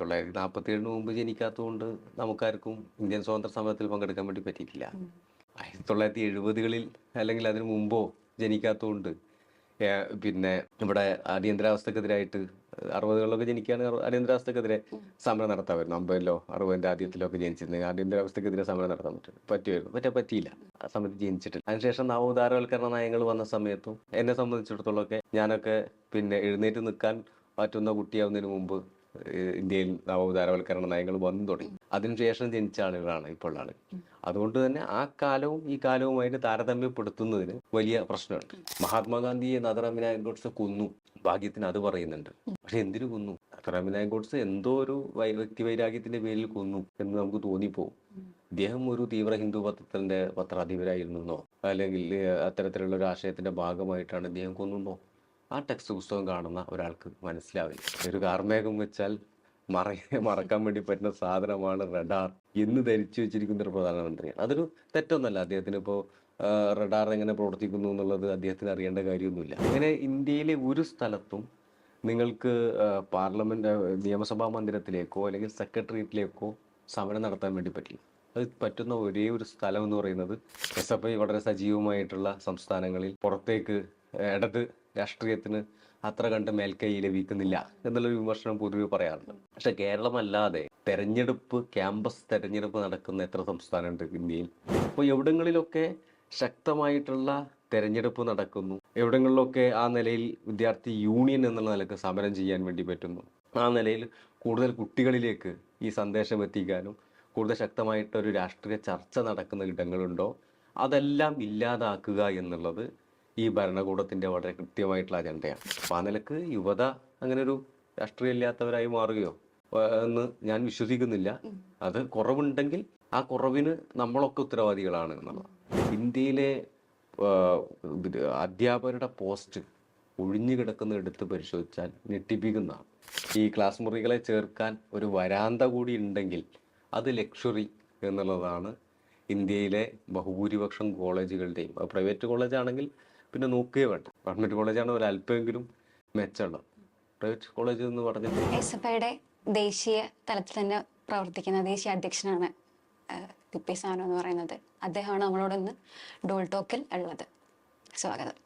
1947 മുമ്പ് ജനിക്കാത്തതുകൊണ്ട് നമുക്കാർക്കും ഇന്ത്യൻ സ്വാതന്ത്ര്യ സമരത്തിൽ പങ്കെടുക്കാൻ വേണ്ടി പറ്റിയിട്ടില്ല. 1970കളിൽ അല്ലെങ്കിൽ അതിനു മുമ്പോ ജനിക്കാത്തതുകൊണ്ട് പിന്നെ ഇവിടെ അടിയന്തരാവസ്ഥക്കെതിരായിട്ട് 60കളിലൊക്കെ ജനിക്കുകയാണ്, അടിയന്തരാവസ്ഥക്കെതിരെ സമരം നടത്താമായിരുന്നു. 50-ലോ 60-ന്റെ ആദ്യത്തിലോ ഒക്കെ ജനിച്ചിരുന്നെങ്കിൽ അടിയന്തരാവസ്ഥക്കെതിരെ സമരം നടത്താൻ പറ്റിയില്ല. ആ സമയത്ത് ജനിച്ചിട്ടില്ല. അതിനുശേഷം നവോദാരവൽക്കരണ നയങ്ങൾ വന്ന സമയത്തും എന്നെ സംബന്ധിച്ചിടത്തോളമൊക്കെ ഞാനൊക്കെ എഴുന്നേറ്റ് നിൽക്കാൻ പറ്റുന്ന കുട്ടിയാവുന്നതിന് മുമ്പ് ഇന്ത്യയിൽ നവോദാരവൽക്കരണ നയങ്ങൾ വന്നു തുടങ്ങി. അതിനുശേഷം ജനിച്ച ആളുകളാണ് ഇപ്പോൾ ഉള്ള ആളുകൾ. അതുകൊണ്ട് തന്നെ ആ കാലവും ഈ കാലവുമായിട്ട് താരതമ്യപ്പെടുത്തുന്നതിന് വലിയ പ്രശ്നമുണ്ട്. മഹാത്മാഗാന്ധിയെ നാഥുറാം വിനായക് ഗോഡ്സെ കൊന്നു, ഭാഗ്യത്തിന് അത് പറയുന്നുണ്ട്. പക്ഷെ എന്തിനു കൊന്നു? നാഥുറാം വിനായക് ഗോഡ്സെ എന്തോ ഒരു വ്യക്തി വൈരാഗ്യത്തിന്റെ പേരിൽ കൊന്നു എന്ന് നമുക്ക് തോന്നിപ്പോവും. ഇദ്ദേഹം ഒരു തീവ്ര ഹിന്ദു പത്രത്തിന്റെ പത്രാധിപരായിരുന്നോ അല്ലെങ്കിൽ അത്തരത്തിലുള്ള ഒരു ആശയത്തിന്റെ ഭാഗമായിട്ടാണ് ഇദ്ദേഹം കൊന്നോ? ആ ടെക്സ്റ്റ് പുസ്തകം കാണുന്ന ഒരാൾക്ക് മനസ്സിലാവില്ല. ഒരു കാർമേഘം വെച്ചാൽ മറക്കാൻ വേണ്ടി പറ്റുന്ന സാധനമാണ് റഡാർ എന്ന് ധരിച്ചു വെച്ചിരിക്കുന്ന ഒരു പ്രധാനമന്ത്രിയാണ്. അതൊരു തെറ്റൊന്നല്ല. അദ്ദേഹത്തിന് ഇപ്പോൾ റഡാർ എങ്ങനെ പ്രവർത്തിക്കുന്നു എന്നുള്ളത് അദ്ദേഹത്തിന് അറിയേണ്ട കാര്യമൊന്നുമില്ല. അങ്ങനെ ഇന്ത്യയിലെ ഒരു സ്ഥലത്തും നിങ്ങൾക്ക് പാർലമെന്റ് നിയമസഭാ മന്ദിരത്തിലേക്കോ അല്ലെങ്കിൽ സെക്രട്ടേറിയറ്റിലേക്കോ സമരം നടത്താൻ വേണ്ടി പറ്റില്ല. അത് പറ്റുന്ന ഒരേ ഒരു സ്ഥലം എന്ന് പറയുന്നത് SFI വളരെ സജീവമായിട്ടുള്ള സംസ്ഥാനങ്ങളിൽ പുറത്തേക്ക് ഇടത് രാഷ്ട്രീയത്തിന് അത്ര കണ്ട് മേൽക്കൈ ലഭിക്കുന്നില്ല എന്നുള്ളൊരു വിമർശനം പൊതുവെ പറയാറുണ്ട്. പക്ഷെ കേരളമല്ലാതെ ക്യാമ്പസ് തെരഞ്ഞെടുപ്പ് നടക്കുന്ന എത്ര സംസ്ഥാനമുണ്ട് ഇന്ത്യയിൽ? അപ്പോൾ എവിടങ്ങളിലൊക്കെ ശക്തമായിട്ടുള്ള തെരഞ്ഞെടുപ്പ് നടക്കുന്നു, എവിടങ്ങളിലൊക്കെ ആ നിലയിൽ വിദ്യാർത്ഥി യൂണിയൻ എന്നുള്ള നിലക്ക് സമരം ചെയ്യാൻ വേണ്ടി പറ്റുന്നു, ആ നിലയിൽ കൂടുതൽ കുട്ടികളിലേക്ക് ഈ സന്ദേശം എത്തിക്കാനും കൂടുതൽ ശക്തമായിട്ടൊരു രാഷ്ട്രീയ ചർച്ച നടക്കുന്ന ഇടങ്ങളുണ്ടോ, അതെല്ലാം ഇല്ലാതാക്കുക എന്നുള്ളത് ഈ ഭരണകൂടത്തിൻ്റെ വളരെ കൃത്യമായിട്ടുള്ള അജണ്ടയാണ്. അപ്പോൾ ആ നിലക്ക് യുവത അങ്ങനെ ഒരു രാഷ്ട്രീയം ഇല്ലാത്തവരായി മാറുകയോ എന്ന് ഞാൻ വിശ്വസിക്കുന്നില്ല. അത് കുറവുണ്ടെങ്കിൽ ആ കുറവിന് നമ്മളൊക്കെ ഉത്തരവാദികളാണ് എന്നുള്ളത്. ഇന്ത്യയിലെ അധ്യാപകരുടെ പോസ്റ്റ് ഒഴിഞ്ഞു കിടക്കുന്ന എടുത്ത് പരിശോധിച്ചാൽ ഞെട്ടിപ്പിക്കുന്നതാണ്. ഈ ക്ലാസ് മുറികളെ ചേർക്കാൻ ഒരു വരാന്ത കൂടി ഉണ്ടെങ്കിൽ അത് ലക്ഷറി എന്നുള്ളതാണ് ഇന്ത്യയിലെ ബഹുഭൂരിപക്ഷം കോളേജുകളുടെയും. പ്രൈവറ്റ് കോളേജ് ആണെങ്കിൽ പിന്നെ നോക്കുകയേ വേണ്ട. ഗവൺമെന്റ് കോളേജാണ് ഒരു അല്പമെങ്കിലും മെച്ചമുള്ളത്. പ്രൈവറ്റ് കോളേജ് എന്ന് പറഞ്ഞാൽ SFIയുടെ ദേശീയ തലത്തിൽ തന്നെ പ്രവർത്തിക്കുന്ന ദേശീയ അധ്യക്ഷനാണ് പി സാനു എന്ന് പറയുന്നത്. അദ്ദേഹമാണ് നമ്മളോട് ഇന്ന് ഡോൾ ടോക്കിൽ ഉള്ളത്. സ്വാഗതം.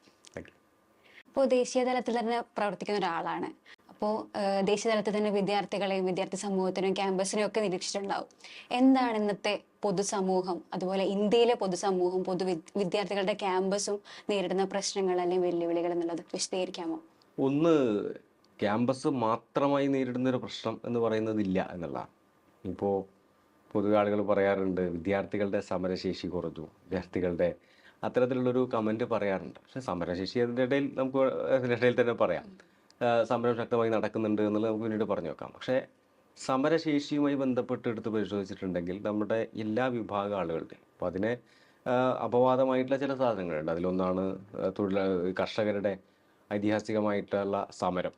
അപ്പോൾ ദേശീയ തലത്തിൽ തന്നെ പ്രവർത്തിക്കുന്ന ഒരാളാണ്. അപ്പോൾ ദേശീയ തലത്തിൽ തന്നെ വിദ്യാർത്ഥികളെയും വിദ്യാർത്ഥി സമൂഹത്തിനും ക്യാമ്പസിനെയും ഒക്കെ നിരീക്ഷിച്ചിട്ടുണ്ടാവും. എന്താണ് ഇന്നത്തെ പൊതുസമൂഹം, അതുപോലെ ഇന്ത്യയിലെ പൊതുസമൂഹം, വിദ്യാർത്ഥികളുടെ ക്യാമ്പസും നേരിടുന്ന പ്രശ്നങ്ങൾ അല്ലെങ്കിൽ വെല്ലുവിളികൾ എന്നുള്ളത് വിശദീകരിക്കാമോ? ഒന്ന്, ക്യാമ്പസ് മാത്രമായി നേരിടുന്നൊരു പ്രശ്നം എന്ന് പറയുന്നതില്ല എന്നുള്ളതാണ്. ഇപ്പോൾ പൊതുവെ ആളുകൾ പറയാറുണ്ട് വിദ്യാർത്ഥികളുടെ സമരശേഷി കുറഞ്ഞു, വിദ്യാർത്ഥികളുടെ അത്തരത്തിലുള്ളൊരു കമൻറ്റ് പറയാറുണ്ട്. പക്ഷേ സമരശേഷി അതിൻ്റെ ഇടയിൽ നമുക്ക് ഇടയിൽ തന്നെ പറയാം. സമരം ശക്തമായി നടക്കുന്നുണ്ട് എന്നുള്ളത് നമുക്ക് പിന്നീട് പറഞ്ഞു വെക്കാം. പക്ഷേ സമരശേഷിയുമായി ബന്ധപ്പെട്ട് എടുത്ത് പരിശോധിച്ചിട്ടുണ്ടെങ്കിൽ നമ്മുടെ എല്ലാ വിഭാഗം ആളുകളുടെയും അപ്പോൾ അതിനെ അപവാദമായിട്ടുള്ള ചില സാധനങ്ങളുണ്ട്. അതിലൊന്നാണ് കർഷകരുടെ ഐതിഹാസികമായിട്ടുള്ള സമരം.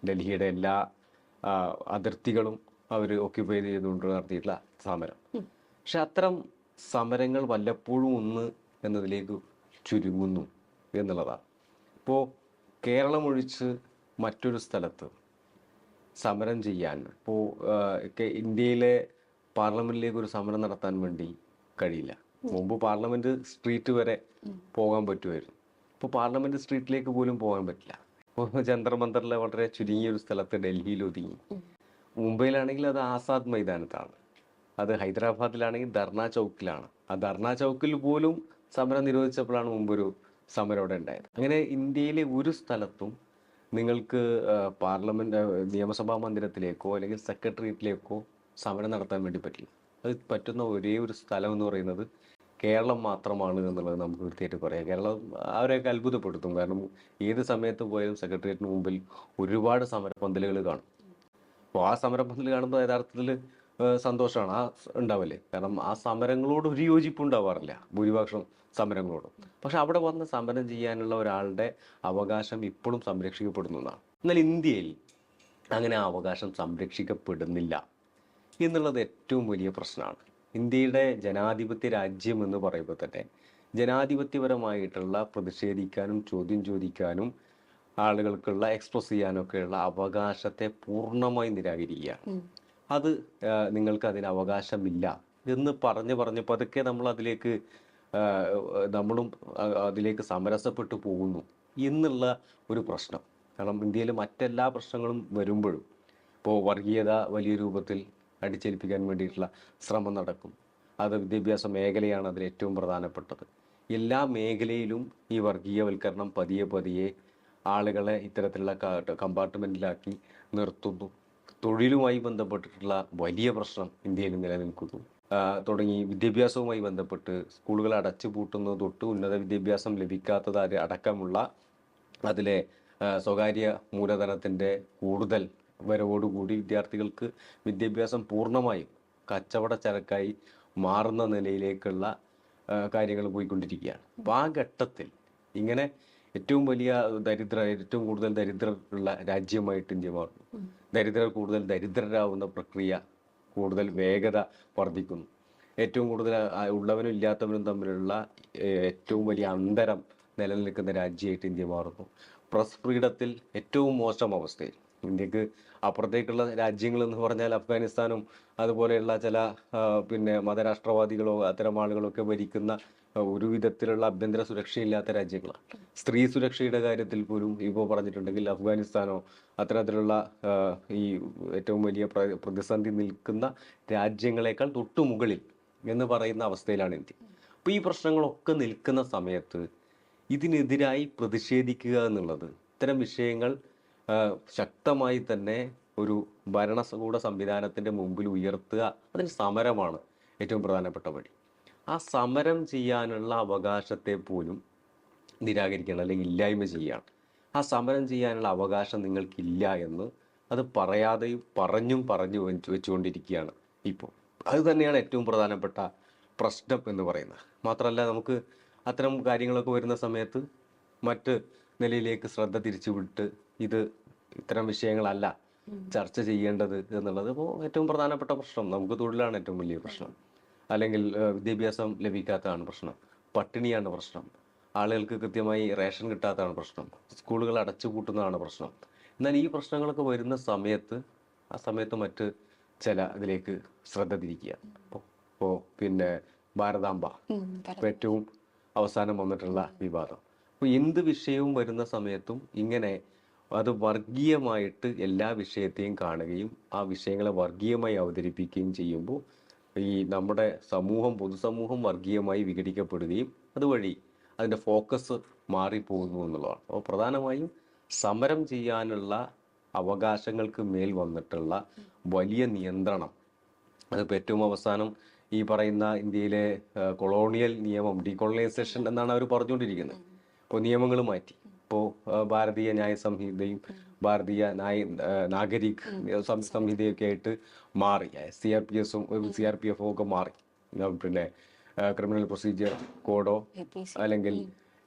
ഡൽഹിയുടെ എല്ലാ അതിർത്തികളും അവർ ഓക്യുപ്പൈ ചെയ്തുകൊണ്ട് നടത്തിയിട്ടുള്ള സമരം. പക്ഷെ അത്തരം സമരങ്ങൾ വല്ലപ്പോഴും ഒന്ന് എന്നതിലേക്ക് ചുരുങ്ങുന്നു എന്നുള്ളതാണ്. ഇപ്പോൾ കേരളം ഒഴിച്ച് മറ്റൊരു സ്ഥലത്ത് സമരം ചെയ്യാൻ ഇപ്പോൾ ഇന്ത്യയിലെ പാർലമെന്റിലേക്ക് ഒരു സമരം നടത്താൻ വേണ്ടി കഴിയില്ല. മുമ്പ് പാർലമെന്റ് സ്ട്രീറ്റ് വരെ പോകാൻ പറ്റുമായിരുന്നു. ഇപ്പോൾ പാർലമെന്റ് സ്ട്രീറ്റിലേക്ക് പോലും പോകാൻ പറ്റില്ല. ഇപ്പോൾ ജന്തർ മന്ദറിലെ വളരെ ചുരുങ്ങിയ ഒരു സ്ഥലത്ത് ഡൽഹിയിൽ ഒതുങ്ങി. മുംബൈയിലാണെങ്കിൽ അത് ആസാദ് മൈതാനത്താണ്, അത് ഹൈദരാബാദിലാണെങ്കിൽ ധർണ ചൗക്കിലാണ്. ആ ധർണ ചൗക്കിൽ പോലും സമരം നിരോധിച്ചപ്പോഴാണ് മുമ്പൊരു സമരം അവിടെ ഉണ്ടായത്. അങ്ങനെ ഇന്ത്യയിലെ ഒരു സ്ഥലത്തും നിങ്ങൾക്ക് പാർലമെന്റ് നിയമസഭാ മന്ദിരത്തിലേക്കോ അല്ലെങ്കിൽ സെക്രട്ടേറിയറ്റിലേക്കോ സമരം നടത്താൻ വേണ്ടി പറ്റില്ല. അത് പറ്റുന്ന ഒരേ ഒരു സ്ഥലം എന്ന് പറയുന്നത് കേരളം മാത്രമാണ് എന്നുള്ളത് നമുക്ക് കൃത്യമായിട്ട് പറയാം. കേരളം അവരെയൊക്കെ അത്ഭുതപ്പെടുത്തും. കാരണം ഏത് സമയത്ത് പോയാലും സെക്രട്ടേറിയറ്റിന് മുമ്പിൽ ഒരുപാട് സമരപന്തലുകൾ കാണും. അപ്പോൾ ആ സമരപന്തൽ കാണുമ്പോൾ യഥാർത്ഥത്തിൽ സന്തോഷമാണ് ഉണ്ടാവില്ലേ. കാരണം ആ സമരങ്ങളോട് ഒരു യോജിപ്പ് ഉണ്ടാവാറില്ല ഭൂരിപക്ഷം സമരങ്ങളോടും. പക്ഷെ അവിടെ വന്ന് സമരം ചെയ്യാനുള്ള ഒരാളുടെ അവകാശം ഇപ്പോഴും സംരക്ഷിക്കപ്പെടുന്നതാണ്. എന്നാൽ ഇന്ത്യയിൽ അങ്ങനെ ആ അവകാശം സംരക്ഷിക്കപ്പെടുന്നില്ല എന്നുള്ളത് ഏറ്റവും വലിയ പ്രശ്നമാണ്. ഇന്ത്യയുടെ ജനാധിപത്യ രാജ്യം എന്ന് പറയുമ്പോൾ തന്നെ ജനാധിപത്യപരമായിട്ടുള്ള പ്രതിഷേധിക്കാനും ചോദ്യം ചോദിക്കാനും ആളുകൾക്കുള്ള എക്സ്പ്രസ് ചെയ്യാനൊക്കെയുള്ള അവകാശത്തെ പൂർണ്ണമായി നിരാകരിക്കുകയാണ്. അത് നിങ്ങൾക്ക് അതിന് അവകാശമില്ല എന്ന് പറഞ്ഞ് പതുക്കെ നമ്മൾ അതിലേക്ക് നമ്മളും അതിലേക്ക് സമരസപ്പെട്ടു പോകുന്നു എന്നുള്ള ഒരു പ്രശ്നം. കാരണം ഇന്ത്യയിൽ മറ്റെല്ലാ പ്രശ്നങ്ങളും വരുമ്പോഴും ഇപ്പോൾ വർഗീയത വലിയ രൂപത്തിൽ അടിച്ചേൽപ്പിക്കാൻ വേണ്ടിയിട്ടുള്ള ശ്രമം നടക്കും. അത് വിദ്യാഭ്യാസ മേഖലയാണ് അതിൽ ഏറ്റവും പ്രധാനപ്പെട്ടത്. എല്ലാ മേഖലയിലും ഈ വർഗീയവൽക്കരണം പതിയെ പതിയെ ആളുകളെ ഇത്തരത്തിലുള്ള കമ്പാർട്ട്മെൻറ്റിലാക്കി നിർത്തുന്നു. തൊഴിലുമായി ബന്ധപ്പെട്ടിട്ടുള്ള വലിയ പ്രശ്നം ഇന്ത്യയിൽ നിലനിൽക്കുന്നു. തുടങ്ങി വിദ്യാഭ്യാസവുമായി ബന്ധപ്പെട്ട് സ്കൂളുകൾ അടച്ചുപൂട്ടുന്നത് തൊട്ട് ഉന്നത വിദ്യാഭ്യാസം ലഭിക്കാത്തത് അടക്കമുള്ള അതിലെ സ്വകാര്യ മൂലധനത്തിൻ്റെ കൂടുതൽ വരവോടുകൂടി വിദ്യാർത്ഥികൾക്ക് വിദ്യാഭ്യാസം പൂർണ്ണമായും കച്ചവട ചരക്കായി മാറുന്ന നിലയിലേക്കുള്ള കാര്യങ്ങൾ പോയിക്കൊണ്ടിരിക്കുകയാണ്. അപ്പോൾ ആ ഘട്ടത്തിൽ ഇങ്ങനെ ഏറ്റവും കൂടുതൽ ദരിദ്രരുള്ള രാജ്യമായിട്ട് ഇന്ത്യ മാറുന്നു. ദരിദ്രർ കൂടുതൽ ദരിദ്രരാകുന്ന പ്രക്രിയ കൂടുതൽ വേഗത വർദ്ധിക്കുന്നു. ഏറ്റവും കൂടുതൽ ഉള്ളവനും ഇല്ലാത്തവനും തമ്മിലുള്ള ഏറ്റവും വലിയ അന്തരം നിലനിൽക്കുന്ന രാജ്യമായിട്ട് ഇന്ത്യ മാറുന്നു. പ്രസ് ഫ്രീഡത്തിൽ ഏറ്റവും മോശം അവസ്ഥയിൽ ഇന്ത്യക്ക് അപ്പുറത്തേക്കുള്ള രാജ്യങ്ങൾ എന്ന് പറഞ്ഞാൽ അഫ്ഗാനിസ്ഥാനും അതുപോലെയുള്ള ചില മതരാഷ്ട്രവാദികളോ അത്തരം ആളുകളൊക്കെ ഭരിക്കുന്ന ഒരു വിധത്തിലുള്ള ആഭ്യന്തര സുരക്ഷയില്ലാത്ത രാജ്യങ്ങളാണ്. സ്ത്രീ സുരക്ഷയുടെ കാര്യത്തിൽ പോലും ഇപ്പോൾ പറഞ്ഞിട്ടുണ്ടെങ്കിൽ അഫ്ഗാനിസ്ഥാനോ അത്തരത്തിലുള്ള ഈ ഏറ്റവും വലിയ പ്രതിസന്ധി നിൽക്കുന്ന രാജ്യങ്ങളെക്കാൾ തൊട്ടുമുകളിൽ എന്ന് പറയുന്ന അവസ്ഥയിലാണ് ഇന്ത്യ. അപ്പോൾ ഈ പ്രശ്നങ്ങളൊക്കെ നിൽക്കുന്ന സമയത്ത് ഇതിനെതിരായി പ്രതിഷേധിക്കുക എന്നുള്ളത്, ഇത്തരം വിഷയങ്ങൾ ശക്തമായി തന്നെ ഒരു ഭരണകൂട സംവിധാനത്തിൻ്റെ മുമ്പിൽ ഉയർത്തുക, അതിന് സമരമാണ് ഏറ്റവും പ്രധാനപ്പെട്ട വഴി. ആ സമരം ചെയ്യാനുള്ള അവകാശത്തെ പോലും നിരാകരിക്കണം, അല്ലെങ്കിൽ ഇല്ലായ്മ ചെയ്യുകയാണ്. ആ സമരം ചെയ്യാനുള്ള അവകാശം നിങ്ങൾക്കില്ല എന്ന് അത് പറയാതെയും പറഞ്ഞു വെച്ചുകൊണ്ടിരിക്കുകയാണ് ഇപ്പോൾ. അത് തന്നെയാണ് ഏറ്റവും പ്രധാനപ്പെട്ട പ്രശ്നം എന്ന് പറയുന്നത്. മാത്രമല്ല, നമുക്ക് അത്തരം കാര്യങ്ങളൊക്കെ വരുന്ന സമയത്ത് മറ്റ് നിലയിലേക്ക് ശ്രദ്ധ തിരിച്ചുവിട്ട് ഇത്തരം വിഷയങ്ങളല്ല ചർച്ച ചെയ്യേണ്ടത് എന്നുള്ളത് ഇപ്പോൾ ഏറ്റവും പ്രധാനപ്പെട്ട പ്രശ്നം. നമുക്ക് തൊഴിലാണ് ഏറ്റവും വലിയ പ്രശ്നം, അല്ലെങ്കിൽ വിദ്യാഭ്യാസം ലഭിക്കാത്തതാണ് പ്രശ്നം, പട്ടിണിയാണ് പ്രശ്നം, ആളുകൾക്ക് കൃത്യമായി റേഷൻ കിട്ടാത്തതാണ് പ്രശ്നം, സ്കൂളുകൾ അടച്ചുപൂട്ടുന്നതാണ് പ്രശ്നം. എന്നാൽ ഈ പ്രശ്നങ്ങളൊക്കെ വരുന്ന സമയത്ത് മറ്റ് ചില ഇതിലേക്ക് ശ്രദ്ധ തിരിക്കുക. ഇപ്പോൾ ഭാരതാംബ ഏറ്റവും അവസാനം വന്നിട്ടുള്ള വിവാദം. അപ്പോൾ എന്ത് വിഷയവും വരുന്ന സമയത്തും ഇങ്ങനെ അത് വർഗീയമായിട്ട് എല്ലാ വിഷയത്തെയും കാണുകയും ആ വിഷയങ്ങളെ വർഗീയമായി അവതരിപ്പിക്കുകയും ചെയ്യുമ്പോൾ ഈ നമ്മുടെ പൊതുസമൂഹം വർഗീയമായി വിഘടിക്കപ്പെടുകയും അതുവഴി അതിൻ്റെ ഫോക്കസ് മാറിപ്പോകുന്നു എന്നുള്ളതാണ്. അപ്പോൾ പ്രധാനമായും സമരം ചെയ്യാനുള്ള അവകാശങ്ങൾക്ക് മേൽ വന്നിട്ടുള്ള വലിയ നിയന്ത്രണം, അതിപ്പോൾ ഏറ്റവും അവസാനം ഈ പറയുന്ന ഇന്ത്യയിലെ കൊളോണിയൽ നിയമം, ഡീകോളനൈസേഷൻ എന്നാണ് അവർ പറഞ്ഞുകൊണ്ടിരിക്കുന്നത്. ഇപ്പോൾ നിയമങ്ങൾ മാറ്റി. ഇപ്പോൾ ഭാരതീയ ന്യായ സംഹിതയും ഭാരതീയ നാഗരിക് സംഹിതയൊക്കെ ആയിട്ട് മാറി. CRPF ഒക്കെ മാറി. ക്രിമിനൽ പ്രൊസീജിയർ കോഡോ അല്ലെങ്കിൽ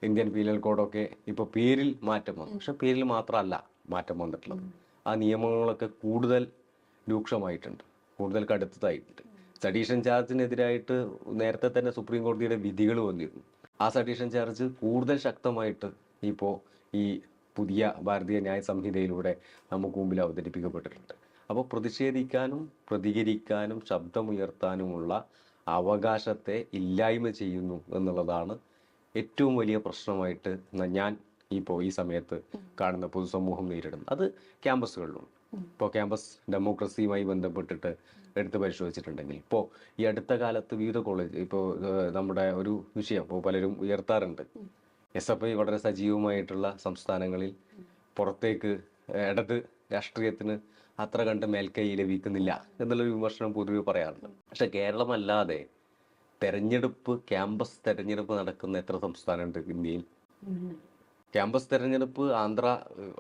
ഇന്ത്യൻ പീനൽ കോഡൊക്കെ ഇപ്പോൾ പേരിൽ മാറ്റം വന്നു. പക്ഷെ പേരിൽ മാത്രമല്ല മാറ്റം വന്നിട്ടുള്ളത്. ആ നിയമങ്ങളൊക്കെ കൂടുതൽ രൂക്ഷമായിട്ടുണ്ട്, കൂടുതൽ കടുത്തതായിട്ടുണ്ട്. സഡീഷൻ ചാർജിനെതിരായിട്ട് നേരത്തെ തന്നെ സുപ്രീം കോടതിയുടെ വിധികൾ വന്നിരുന്നു. ആ സഡീഷൻ ചാർജ് കൂടുതൽ ശക്തമായിട്ട് ഇപ്പോൾ ഈ പുതിയ ഭാരതീയ ന്യായ സംഹിതയിലൂടെ നമുക്ക് മുമ്പിൽ അവതരിപ്പിക്കപ്പെട്ടിട്ടുണ്ട്. അപ്പോൾ പ്രതിഷേധിക്കാനും പ്രതികരിക്കാനും ശബ്ദമുയർത്താനുമുള്ള അവകാശത്തെ ഇല്ലായ്മ ചെയ്യുന്നു എന്നുള്ളതാണ് ഏറ്റവും വലിയ പ്രശ്നമായിട്ട് ഞാൻ ഈ സമയത്ത് കാണുന്ന പൊതുസമൂഹം നേരിടുന്നത്. അത് ക്യാമ്പസുകളിലുണ്ട്. ഇപ്പോൾ ക്യാമ്പസ് ഡെമോക്രസിയുമായി ബന്ധപ്പെട്ടിട്ട് എടുത്ത് പരിശോധിച്ചിട്ടുണ്ടെങ്കിൽ ഇപ്പോൾ ഈ അടുത്ത കാലത്ത് വിവിധ കോളേജ്, ഇപ്പോൾ നമ്മുടെ ഒരു വിഷയം ഇപ്പോൾ പലരും ഉയർത്താറുണ്ട്, SFI വളരെ സജീവമായിട്ടുള്ള സംസ്ഥാനങ്ങളിൽ പുറത്തേക്ക് ഇടത് രാഷ്ട്രീയത്തിന് അത്ര കണ്ട് മേൽക്കൈ ലഭിക്കുന്നില്ല എന്നുള്ളൊരു വിമർശനം പൊതുവെ പറയാറുണ്ട്. പക്ഷെ കേരളമല്ലാതെ ക്യാമ്പസ് തെരഞ്ഞെടുപ്പ് നടക്കുന്ന എത്ര സംസ്ഥാനമുണ്ട് ഇന്ത്യയിൽ? ക്യാമ്പസ് തെരഞ്ഞെടുപ്പ്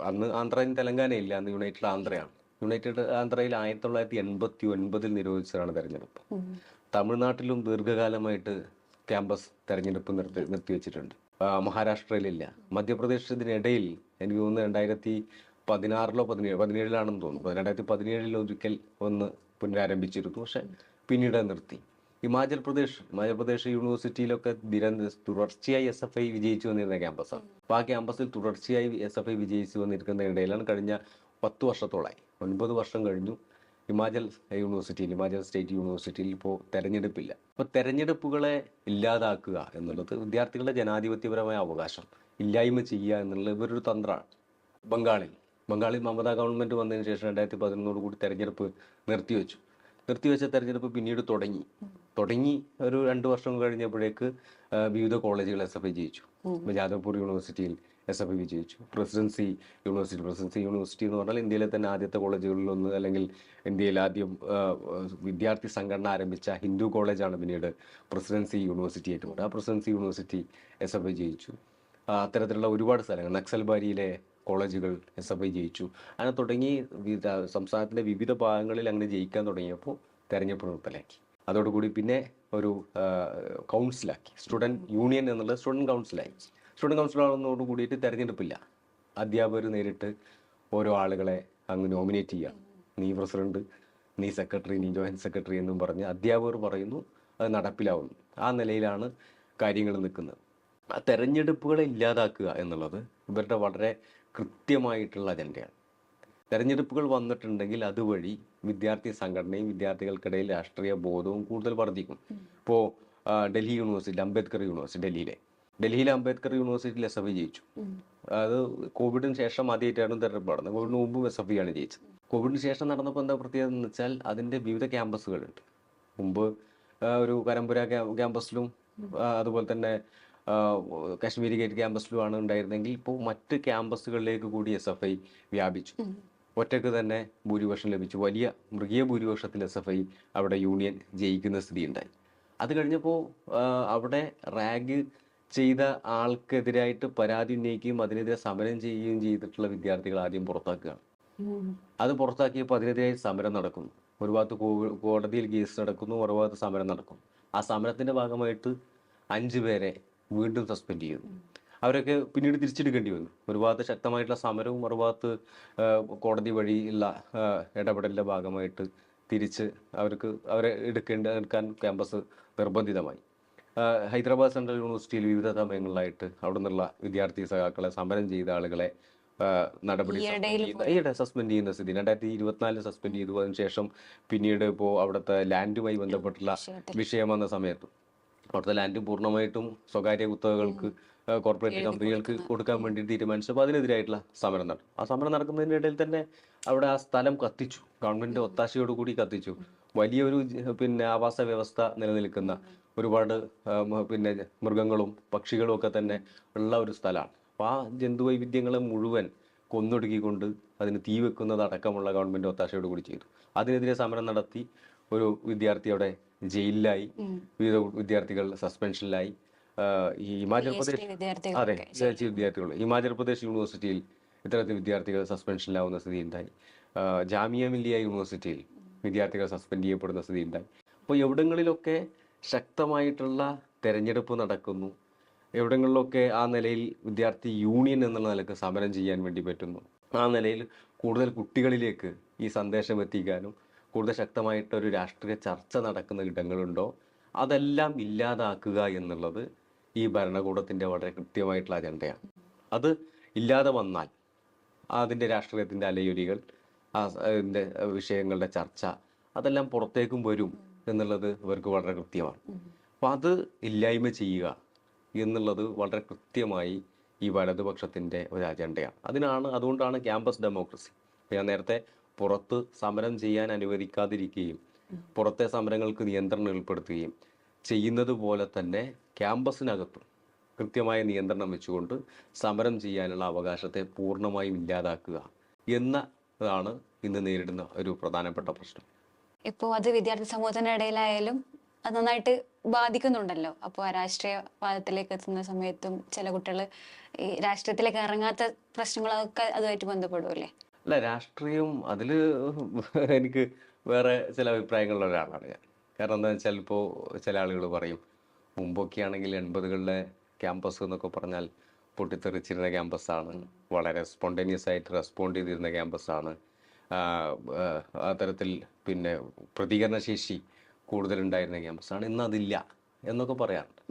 അന്ന് ആന്ധ്രയും തെലങ്കാനയില്ല, അന്ന് യുണൈറ്റഡ് ആന്ധ്രയാണ്. യുണൈറ്റഡ് ആന്ധ്രയിൽ 1989 നിരോധിച്ചതാണ് തെരഞ്ഞെടുപ്പ്. തമിഴ്നാട്ടിലും ദീർഘകാലമായിട്ട് ക്യാമ്പസ് തെരഞ്ഞെടുപ്പ് നിർത്തിവെച്ചിട്ടുണ്ട്. മഹാരാഷ്ട്രയിലില്ല. മധ്യപ്രദേശ് ഇതിനിടയിൽ എനിക്ക് തോന്നുന്നു 2016-17 തോന്നുന്നു. 2017 ഒരിക്കൽ ഒന്ന് പുനരാരംഭിച്ചിരുന്നു, പക്ഷെ പിന്നീട് നിർത്തി. ഹിമാചൽ പ്രദേശ് യൂണിവേഴ്സിറ്റിയിലൊക്കെ തുടർച്ചയായി SFI വിജയിച്ചു വന്നിരുന്ന ക്യാമ്പസാണ്. അപ്പോൾ ആ ക്യാമ്പസിൽ തുടർച്ചയായി SFI വിജയിച്ചു വന്നിരിക്കുന്നതിനിടയിലാണ് കഴിഞ്ഞ 10 വർഷത്തോളമായി, 9 വർഷം കഴിഞ്ഞു, ഹിമാചൽ ഹിമാചൽ സ്റ്റേറ്റ് യൂണിവേഴ്സിറ്റിയിൽ ഇപ്പോൾ തെരഞ്ഞെടുപ്പില്ല. അപ്പോൾ തെരഞ്ഞെടുപ്പുകളെ ഇല്ലാതാക്കുക എന്നുള്ളത് വിദ്യാർത്ഥികളുടെ ജനാധിപത്യപരമായ അവകാശം ഇല്ലായ്മ ചെയ്യുക എന്നുള്ളത് ഇവരൊരു തന്ത്രമാണ്. ബംഗാളിൽ മമതാ ഗവൺമെൻറ് വന്നതിന് ശേഷം 2011 കൂടി തെരഞ്ഞെടുപ്പ് നിർത്തിവെച്ച തെരഞ്ഞെടുപ്പ് പിന്നീട് തുടങ്ങി ഒരു 2 വർഷം കഴിഞ്ഞപ്പോഴേക്ക് വിവിധ കോളേജുകൾ SFI ജയിച്ചു. ജാദവ്പൂർ യൂണിവേഴ്സിറ്റിയിൽ SFI വിജയിച്ചു. പ്രസിഡൻസി യൂണിവേഴ്സിറ്റി എന്ന് പറഞ്ഞാൽ ഇന്ത്യയിലെ തന്നെ ആദ്യത്തെ കോളേജുകളിലൊന്ന്, അല്ലെങ്കിൽ ഇന്ത്യയിൽ ആദ്യം വിദ്യാർത്ഥി സംഘടന ആരംഭിച്ച ഹിന്ദു കോളേജാണ് പിന്നീട് പ്രസിഡൻസി യൂണിവേഴ്സിറ്റി ആയിട്ട് മാറുക. ആ പ്രസിഡൻസി യൂണിവേഴ്സിറ്റി SFI ജയിച്ചു. അത്തരത്തിലുള്ള ഒരുപാട് സ്ഥലങ്ങൾ, നക്സൽബാരിയിലെ കോളേജുകൾ SFI ജയിച്ചു. അങ്ങനെ തുടങ്ങി സംസ്ഥാനത്തിൻ്റെ വിവിധ ഭാഗങ്ങളിൽ അങ്ങനെ ജയിക്കാൻ തുടങ്ങിയപ്പോൾ തെരഞ്ഞെടുപ്പ് നിർത്തലാക്കി. അതോടുകൂടി പിന്നെ ഒരു കൗൺസിലാക്കി, സ്റ്റുഡൻറ് യൂണിയൻ എന്നുള്ളത് സ്റ്റുഡൻറ് കൗൺസിലായി. സ്റ്റുഡൻറ് കൗൺസിലാകുന്നതോട് കൂടിയിട്ട് തെരഞ്ഞെടുപ്പില്ല. അധ്യാപകർ നേരിട്ട് ഓരോ ആളുകളെ അങ്ങ് നോമിനേറ്റ് ചെയ്യുക. നീ പ്രസിഡന്റ്, നീ സെക്രട്ടറി, നീ ജോയിൻറ്റ് സെക്രട്ടറി എന്നും പറഞ്ഞ് അധ്യാപകർ പറയുന്നു, അത് നടപ്പിലാവുന്നു. ആ നിലയിലാണ് കാര്യങ്ങൾ നിൽക്കുന്നത്. ആ തെരഞ്ഞെടുപ്പുകളെ ഇല്ലാതാക്കുക എന്നുള്ളത് ഇവരുടെ വളരെ കൃത്യമായിട്ടുള്ള അജണ്ടയാണ്. തെരഞ്ഞെടുപ്പുകൾ വന്നിട്ടുണ്ടെങ്കിൽ അതുവഴി വിദ്യാർത്ഥി സംഘടനയും വിദ്യാർത്ഥികൾക്കിടയിൽ രാഷ്ട്രീയ ബോധവും കൂടുതൽ വർദ്ധിക്കും. ഇപ്പോൾ ഡൽഹി യൂണിവേഴ്സിറ്റി, ഡൽഹിയിലെ അംബേദ്കർ യൂണിവേഴ്സിറ്റിയിൽ SFI ജയിച്ചു. അത് കോവിഡിന് ശേഷം ആദ്യമായിട്ടാണ് തെരഞ്ഞെടുപ്പ് നടന്നത്. കോവിഡിന് മുമ്പും SFI ആണ് ജയിച്ചത്. കോവിഡിന് ശേഷം നടന്നപ്പോൾ എന്താ പ്രത്യേകത എന്ന് വെച്ചാൽ അതിൻ്റെ വിവിധ ക്യാമ്പസുകളുണ്ട്. മുമ്പ് ഒരു കരമ്പുര ക്യാമ്പസിലും അതുപോലെ തന്നെ കാശ്മീരി ഗേറ്റ് ക്യാമ്പസിലുമാണ് ഉണ്ടായിരുന്നെങ്കിൽ ഇപ്പോൾ മറ്റ് ക്യാമ്പസുകളിലേക്ക് കൂടി SFI വ്യാപിച്ചു. ഒറ്റയ്ക്ക് തന്നെ ഭൂരിപക്ഷം ലഭിച്ചു. വലിയ മൃഗീയ ഭൂരിപക്ഷത്തിൽ SFI അവിടെ യൂണിയൻ ജയിക്കുന്ന സ്ഥിതി ഉണ്ടായി. അത് കഴിഞ്ഞപ്പോൾ അവിടെ റാഗ് ചെയ്ത ആൾക്കെതിരായിട്ട് പരാതി ഉന്നയിക്കുകയും അതിനെതിരെ സമരം ചെയ്യുകയും ചെയ്തിട്ടുള്ള വിദ്യാർത്ഥികൾ ആദ്യം പുറത്താക്കുകയാണ്. അത് പുറത്താക്കിയപ്പോൾ അതിനെതിരെ സമരം നടക്കുന്നു. ഒരു ഭാഗത്ത് കോടതിയിൽ കേസ് നടക്കുന്നു, മറുഭാഗത്ത് സമരം നടക്കുന്നു. ആ സമരത്തിൻ്റെ ഭാഗമായിട്ട് 5 പേരെ വീണ്ടും സസ്പെൻഡ് ചെയ്തു. അവരൊക്കെ പിന്നീട് തിരിച്ചെടുക്കേണ്ടി വന്നു. ഒരു ഭാഗത്ത് ശക്തമായിട്ടുള്ള സമരവും മറുഭാഗത്ത് കോടതി വഴിയുള്ള ഇടപെടലിൻ്റെ ഭാഗമായിട്ട് തിരിച്ച് അവരെ എടുക്കാൻ ക്യാമ്പസ് നിർബന്ധിതമായി. ഹൈദരാബാദ് സെൻട്രൽ യൂണിവേഴ്സിറ്റിയിൽ വിവിധ സമയങ്ങളിലായിട്ട് അവിടെ നിന്നുള്ള വിദ്യാർത്ഥി സഖാക്കളെ, സമരം ചെയ്ത ആളുകളെ സസ്പെൻഡ് ചെയ്യുന്ന സ്ഥിതി 2024 സസ്പെൻഡ് ചെയ്തു. അതിനുശേഷം പിന്നീട് ഇപ്പോൾ അവിടുത്തെ ലാൻഡുമായി ബന്ധപ്പെട്ടുള്ള വിഷയം വന്ന സമയത്ത് അവിടുത്തെ ലാൻഡ് പൂർണ്ണമായിട്ടും സ്വകാര്യ കുത്തകകൾക്ക്, കോർപ്പറേറ്റ് കമ്പനികൾക്ക് കൊടുക്കാൻ വേണ്ടി തീരുമാനിച്ചപ്പോൾ അതിനെതിരായിട്ടുള്ള സമരം നടന്നു. ആ സമരം നടക്കുന്നതിൻ്റെ ഇടയിൽ തന്നെ അവിടെ ആ സ്ഥലം കത്തിച്ചു, ഗവൺമെൻറ് ഒത്താശയോടുകൂടി കത്തിച്ചു. വലിയൊരു ആവാസ വ്യവസ്ഥ നിലനിൽക്കുന്ന ഒരുപാട് മൃഗങ്ങളും പക്ഷികളും ഒക്കെ തന്നെ ഉള്ള ഒരു സ്ഥലമാണ്. അപ്പോൾ ആ ജന്തുവൈവിധ്യങ്ങളെ മുഴുവൻ കൊന്നൊടുക്കിക്കൊണ്ട് അതിന് തീ വെക്കുന്നത് അടക്കമുള്ള ഗവൺമെൻറ് ഒത്താശയോട് കൂടി ചെയ്തു. അതിനെതിരെ സമരം നടത്തി ഒരു വിദ്യാർത്ഥി അവിടെ ജയിലിലായി, വിവിധ വിദ്യാർത്ഥികൾ സസ്പെൻഷനിലായി. ഈ ഹിമാചൽ പ്രദേശ് യൂണിവേഴ്സിറ്റിയിൽ ഇത്തരത്തിൽ വിദ്യാർത്ഥികൾ സസ്പെൻഷനിലാവുന്ന സ്ഥിതി ഉണ്ടായി. ജാമിയ മില്ലിയ യൂണിവേഴ്സിറ്റിയിൽ വിദ്യാർത്ഥികൾ സസ്പെൻഡ് ചെയ്യപ്പെടുന്ന സ്ഥിതി ഉണ്ടായി. അപ്പോൾ എവിടങ്ങളിലൊക്കെ ശക്തമായിട്ടുള്ള തെരഞ്ഞെടുപ്പ് നടക്കുന്നു, എവിടങ്ങളിലൊക്കെ ആ നിലയിൽ വിദ്യാർത്ഥി യൂണിയൻ എന്നുള്ള നിലക്ക് സമരം ചെയ്യാൻ വേണ്ടി പറ്റുന്നു, ആ നിലയിൽ കൂടുതൽ കുട്ടികളിലേക്ക് ഈ സന്ദേശം എത്തിക്കാനും കൂടുതൽ ശക്തമായിട്ടൊരു രാഷ്ട്രീയ ചർച്ച നടക്കുന്ന ഇടങ്ങളുണ്ടോ അതെല്ലാം ഇല്ലാതാക്കുക എന്നുള്ളത് ഈ ഭരണകൂടത്തിൻ്റെ വളരെ കൃത്യമായിട്ടുള്ള അജണ്ടയാണ്. അത് ഇല്ലാതെ വന്നാൽ അതിൻ്റെ രാഷ്ട്രീയത്തിൻ്റെ അലയൊലികൾ, അതിൻ്റെ വിഷയങ്ങളുടെ ചർച്ച അതെല്ലാം പുറത്തേക്കും വരും എന്നുള്ളത് ഇവർക്ക് വളരെ കൃത്യമാണ്. അപ്പോൾ അത് ഇല്ലായ്മ ചെയ്യുക എന്നുള്ളത് വളരെ കൃത്യമായി ഈ വലതുപക്ഷത്തിൻ്റെ ഒരു അജണ്ടയാണ്. അതുകൊണ്ടാണ് ക്യാമ്പസ് ഡെമോക്രസി. ഞാൻ നേരത്തെ പുറത്ത് സമരം ചെയ്യാൻ അനുവദിക്കാതിരിക്കുകയും പുറത്തെ സമരങ്ങൾക്ക് നിയന്ത്രണം ഏർപ്പെടുത്തുകയും ചെയ്യുന്നത് പോലെ തന്നെ ക്യാമ്പസിനകത്തും കൃത്യമായ നിയന്ത്രണം വെച്ചുകൊണ്ട് സമരം ചെയ്യാനുള്ള അവകാശത്തെ പൂർണ്ണമായും ഇല്ലാതാക്കുക എന്നതാണ് ഇന്ന് നേരിടുന്ന ഒരു പ്രധാനപ്പെട്ട പ്രശ്നം. ഇപ്പോൾ അത് വിദ്യാർത്ഥി സമൂഹത്തിന്റെ ഇടയിലായാലും അത് നന്നായിട്ട് ബാധിക്കുന്നുണ്ടല്ലോ. അപ്പോൾ ആ രാഷ്ട്രീയവാദത്തിലേക്ക് എത്തുന്ന സമയത്തും ചില കുട്ടികൾ ഈ രാഷ്ട്രീയത്തിലേക്ക് ഇറങ്ങാത്ത പ്രശ്നങ്ങളൊക്കെ അതുമായിട്ട് ബന്ധപ്പെടുമല്ലേ? അല്ല, രാഷ്ട്രീയം അതിൽ എനിക്ക് വേറെ ചില അഭിപ്രായങ്ങളുള്ള ഒരാളാണ് ഞാൻ. കാരണം എന്താണെന്ന് വെച്ചാൽ ഇപ്പോൾ ചില ആളുകൾ പറയും, മുമ്പൊക്കെ ആണെങ്കിൽ 80കളിലെ ക്യാമ്പസ് എന്നൊക്കെ പറഞ്ഞാൽ പൊട്ടിത്തെറിച്ചിരുന്ന ക്യാമ്പസാണ്, വളരെ സ്പോണ്ടേനിയസ് ആയിട്ട് റെസ്പോണ്ട് ചെയ്തിരുന്ന ക്യാമ്പസാണ്, അത്തരത്തിൽ പ്രതികരണശേഷി കൂടുതലുണ്ടായിരുന്ന ക്യാമ്പസാണ്, ഇന്ന് അതില്ല എന്നൊക്കെ പറയാറുണ്ട്.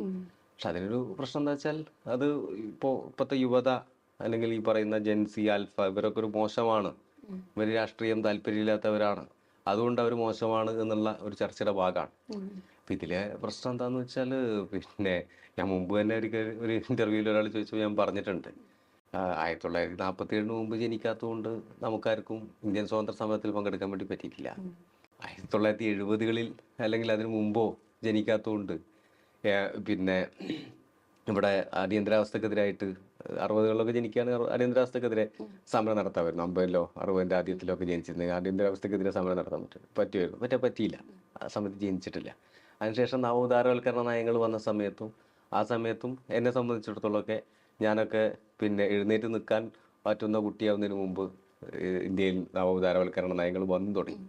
പക്ഷെ അതിനൊരു പ്രശ്നം എന്താ വെച്ചാൽ അത് ഇപ്പോഴത്തെ യുവത അല്ലെങ്കിൽ ഈ പറയുന്ന ജെൻസി, ആൽഫ ഇവരൊക്കെ ഒരു മോശമാണ്, ഇവർ രാഷ്ട്രീയം താല്പര്യമില്ലാത്തവരാണ്, അതുകൊണ്ട് അവർ മോശമാണ് എന്നുള്ള ഒരു ചർച്ചയുടെ ഭാഗമാണ്. അപ്പം ഇതിലെ പ്രശ്നം എന്താണെന്ന് വെച്ചാൽ, പിന്നെ ഞാൻ മുമ്പ് തന്നെ ഒരു ഇൻ്റർവ്യൂവിൽ ഒരാൾ ചോദിച്ചപ്പോൾ ഞാൻ പറഞ്ഞിട്ടുണ്ട്, 1947 മുമ്പ് ജനിക്കാത്തതുകൊണ്ട് നമുക്കാർക്കും ഇന്ത്യൻ സ്വാതന്ത്ര്യ സമരത്തിൽ പങ്കെടുക്കാൻ വേണ്ടി പറ്റിയിട്ടില്ല. 1970കളിൽ അല്ലെങ്കിൽ അതിന് മുമ്പോ ജനിക്കാത്തതുകൊണ്ട് പിന്നെ ഇവിടെ അടിയന്തരാവസ്ഥക്കെതിരായിട്ട് 60കളിലൊക്കെ ജനിക്കുകയാണെങ്കിൽ അടിയന്തരാവസ്ഥക്കെതിരെ സമരം നടത്താമായിരുന്നു. 50-ലോ 60-ന്റെ ആദ്യത്തിലോ ഒക്കെ ജനിച്ചിരുന്നെങ്കിൽ അടിയന്തരാവസ്ഥക്കെതിരെ സമരം നടത്താൻ പറ്റുമായിരുന്നു. പറ്റിയില്ല. ആ സമയത്ത് ജനിച്ചിട്ടില്ല. അതിനുശേഷം നവോദാരവൽക്കരണ നയങ്ങൾ വന്ന സമയത്തും ആ സമയത്തും എന്നെ സംബന്ധിച്ചിടത്തോളമൊക്കെ ഞാനൊക്കെ പിന്നെ എഴുന്നേറ്റ് നിൽക്കാൻ പറ്റുന്ന കുട്ടിയാവുന്നതിന് മുമ്പ് ഇന്ത്യയിൽ നവോദാരവൽക്കരണ നയങ്ങൾ വന്നു തുടങ്ങി.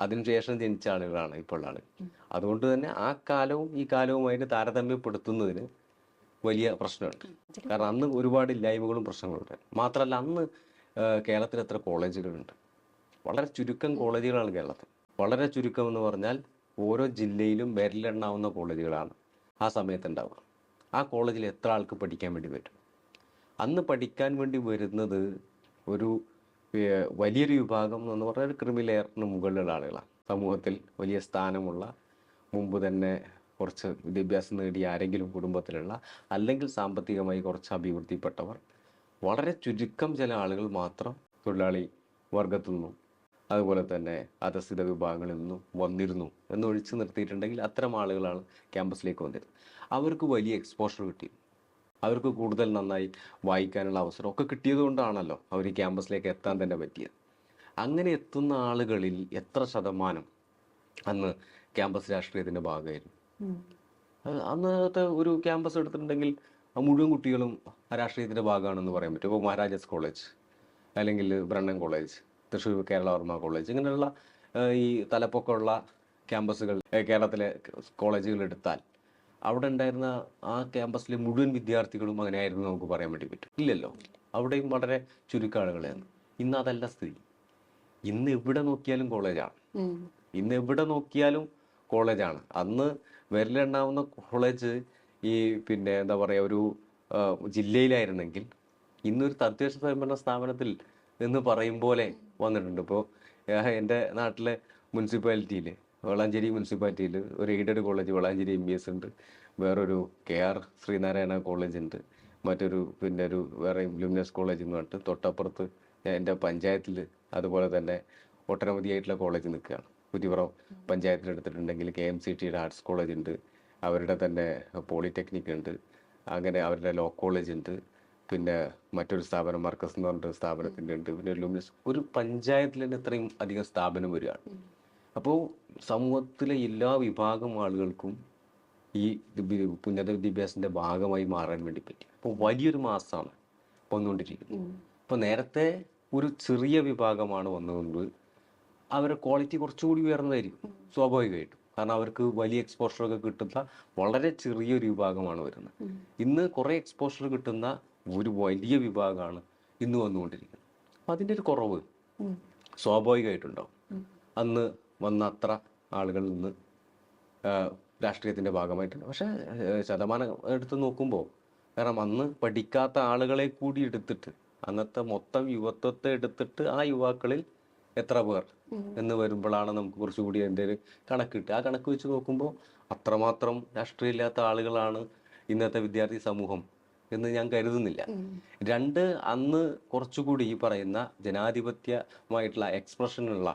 അതിനുശേഷം ജനിച്ച ആളുകളാണ് ഇപ്പോൾ ഉള്ള ആളുകൾ. അതുകൊണ്ട് തന്നെ ആ കാലവും ഈ കാലവുമായിട്ട് താരതമ്യപ്പെടുത്തുന്നതിന് വലിയ പ്രശ്നമുണ്ട്. കാരണം അന്ന് ഒരുപാട് ഇല്ലായ്മകളും പ്രശ്നങ്ങളുണ്ട്. മാത്രമല്ല, അന്ന് കേരളത്തിൽ എത്ര കോളേജുകളുണ്ട്? വളരെ ചുരുക്കം കോളേജുകളാണ് കേരളത്തിൽ. വളരെ ചുരുക്കം എന്ന് പറഞ്ഞാൽ ഓരോ ജില്ലയിലും വിരലെണ്ണാവുന്ന കോളേജുകളാണ് ആ സമയത്ത് ഉണ്ടാവുക. ആ കോളേജിൽ എത്ര ആൾക്ക് പഠിക്കാൻ വേണ്ടി പറ്റും? അന്ന് പഠിക്കാൻ വേണ്ടി വരുന്നത് ഒരു വലിയൊരു വിഭാഗം എന്ന് പറഞ്ഞാൽ ഒരു ക്രിമിനൽ ലെയറിന് മുകളിലുള്ള ആളുകളാണ്. സമൂഹത്തിൽ വലിയ സ്ഥാനമുള്ള, മുമ്പ് തന്നെ കുറച്ച് വിദ്യാഭ്യാസം നേടിയ ആരെങ്കിലും കുടുംബത്തിലുള്ള, അല്ലെങ്കിൽ സാമ്പത്തികമായി കുറച്ച് അഭിവൃദ്ധിപ്പെട്ടവർ, വളരെ ചുരുക്കം ചില ആളുകൾ മാത്രം തൊഴിലാളി വർഗത്തു നിന്നും അതുപോലെ തന്നെ അധസ്ഥിത വിഭാഗങ്ങളിൽ നിന്നും വന്നിരുന്നു എന്ന് ഒഴിച്ചു നിർത്തിയിട്ടുണ്ടെങ്കിൽ അത്തരം ആളുകളാണ് ക്യാമ്പസിലേക്ക് വന്നിരുന്നത്. അവർക്ക് വലിയ എക്സ്പോഷർ കിട്ടി. അവർക്ക് കൂടുതൽ നന്നായി വായിക്കാനുള്ള അവസരം ഒക്കെ കിട്ടിയതുകൊണ്ടാണല്ലോ അവർ ഈ ക്യാമ്പസിലേക്ക് എത്താൻ തന്നെ പറ്റിയത്. അങ്ങനെ എത്തുന്ന ആളുകളിൽ എത്ര ശതമാനം അന്ന് ക്യാമ്പസ് രാഷ്ട്രീയത്തിൻ്റെ ഭാഗമായിരുന്നു? അന്നത്തെ ഒരു ക്യാമ്പസ് എടുത്തിട്ടുണ്ടെങ്കിൽ മുഴുവൻ കുട്ടികളും രാഷ്ട്രീയത്തിൻ്റെ ഭാഗമാണെന്ന് പറയാൻ പറ്റും. ഇപ്പോൾ മഹാരാജാസ് കോളേജ്, അല്ലെങ്കിൽ ബ്രണ്ണൻ കോളേജ്, തൃശ്ശൂർ കേരളവർമ്മ കോളേജ്, ഇങ്ങനെയുള്ള ഈ തലപ്പൊക്കമുള്ള ക്യാമ്പസുകൾ കേരളത്തിലെ കോളേജുകൾ എടുത്താൽ അവിടെ ഉണ്ടായിരുന്ന ആ ക്യാമ്പസിലെ മുഴുവൻ വിദ്യാർത്ഥികളും അങ്ങനെയായിരുന്നു നമുക്ക് പറയാൻ വേണ്ടി പറ്റും? ഇല്ലല്ലോ. അവിടെയും വളരെ ചുരുക്കം ആളുകളായിരുന്നു. ഇന്ന് അതല്ല സ്ഥിതി. ഇന്ന് എവിടെ നോക്കിയാലും കോളേജാണ്. ഇന്ന് എവിടെ നോക്കിയാലും കോളേജാണ്. അന്ന് വിരലെണ്ണാവുന്ന കോളേജ് ഈ പിന്നെ എന്താ പറയുക ഒരു ജില്ലയിലായിരുന്നെങ്കിൽ ഇന്നൊരു തദ്ദേശ സ്വയംഭരണ സ്ഥാപനത്തിൽ എന്ന് പറയും പോലെ വന്നിട്ടുണ്ട്. ഇപ്പോൾ എൻ്റെ നാട്ടിലെ മുനിസിപ്പാലിറ്റിയിൽ, വളാഞ്ചേരി മുനിസിപ്പാലിറ്റിയിൽ ഒരു എയ്ഡഡ് കോളേജ് വളാഞ്ചേരി MBS ഉണ്ട്, വേറൊരു KR ശ്രീനാരായണ കോളേജ് ഉണ്ട്, മറ്റൊരു പിന്നെ ഒരു വേറെ ലുമിനസ് കോളേജ് എന്ന് പറഞ്ഞിട്ട് തൊട്ടപ്പുറത്ത് എൻ്റെ പഞ്ചായത്തിൽ അതുപോലെ തന്നെ ഒട്ടനവധിയായിട്ടുള്ള കോളേജ് നിൽക്കുകയാണ്. കുറ്റിപ്പുറം പഞ്ചായത്തിൽ എടുത്തിട്ടുണ്ടെങ്കിൽ KMCTയുടെ ആർട്സ് കോളേജ് ഉണ്ട്, അവരുടെ തന്നെ പോളിടെക്നിക് ഉണ്ട്, അങ്ങനെ അവരുടെ ലോ കോളേജ് ഉണ്ട്, പിന്നെ മറ്റൊരു സ്ഥാപനം മർക്കസ് എന്ന് പറഞ്ഞിട്ട് സ്ഥാപനത്തിൻ്റെ ഉണ്ട്, പിന്നെ ലുമിനസ്. ഒരു പഞ്ചായത്തിൽ തന്നെ ഇത്രയും അധികം സ്ഥാപനം വരികയാണ്. അപ്പോൾ സമൂഹത്തിലെ എല്ലാ വിഭാഗം ആളുകൾക്കും ഈ ഉന്നത വിദ്യാഭ്യാസത്തിൻ്റെ ഭാഗമായി മാറാൻ വേണ്ടി പറ്റി. അപ്പോൾ വലിയൊരു മാസമാണ് വന്നുകൊണ്ടിരിക്കുന്നത്. അപ്പോൾ നേരത്തെ ഒരു ചെറിയ വിഭാഗമാണ് വന്നതുകൊണ്ട് അവരുടെ ക്വാളിറ്റി കുറച്ചുകൂടി ഉയർന്നതായിരിക്കും സ്വാഭാവികമായിട്ടും. കാരണം അവർക്ക് വലിയ എക്സ്പോഷറൊക്കെ കിട്ടുന്ന വളരെ ചെറിയൊരു വിഭാഗമാണ് വരുന്നത്. ഇന്ന് കുറേ എക്സ്പോഷർ കിട്ടുന്ന ഒരു വലിയ വിഭാഗമാണ് ഇന്ന് വന്നുകൊണ്ടിരിക്കുന്നത്. അപ്പം അതിൻ്റെ ഒരു കുറവ് സ്വാഭാവികമായിട്ടുണ്ടാവും. അന്ന് വന്ന അത്ര ആളുകളിൽ നിന്ന് രാഷ്ട്രീയത്തിൻ്റെ ഭാഗമായിട്ട്. പക്ഷേ ശതമാനം എടുത്ത് നോക്കുമ്പോൾ, കാരണം അന്ന് പഠിക്കാത്ത ആളുകളെ കൂടി എടുത്തിട്ട്, അന്നത്തെ മൊത്തം യുവത്വത്തെ എടുത്തിട്ട് ആ യുവാക്കളിൽ എത്ര പേർ എന്ന് വരുമ്പോഴാണ് നമുക്ക് കുറച്ചുകൂടി അതിൻ്റെ ഒരു കണക്ക് കിട്ടുക. ആ കണക്ക് വെച്ച് നോക്കുമ്പോൾ അത്രമാത്രം രാഷ്ട്രീയമില്ലാത്ത ആളുകളാണ് ഇന്നത്തെ വിദ്യാർത്ഥി സമൂഹം എന്ന് ഞാൻ കരുതുന്നില്ല. രണ്ട്, അന്ന് കുറച്ചുകൂടി ഈ പറയുന്ന ജനാധിപത്യമായിട്ടുള്ള എക്സ്പ്രഷനുള്ള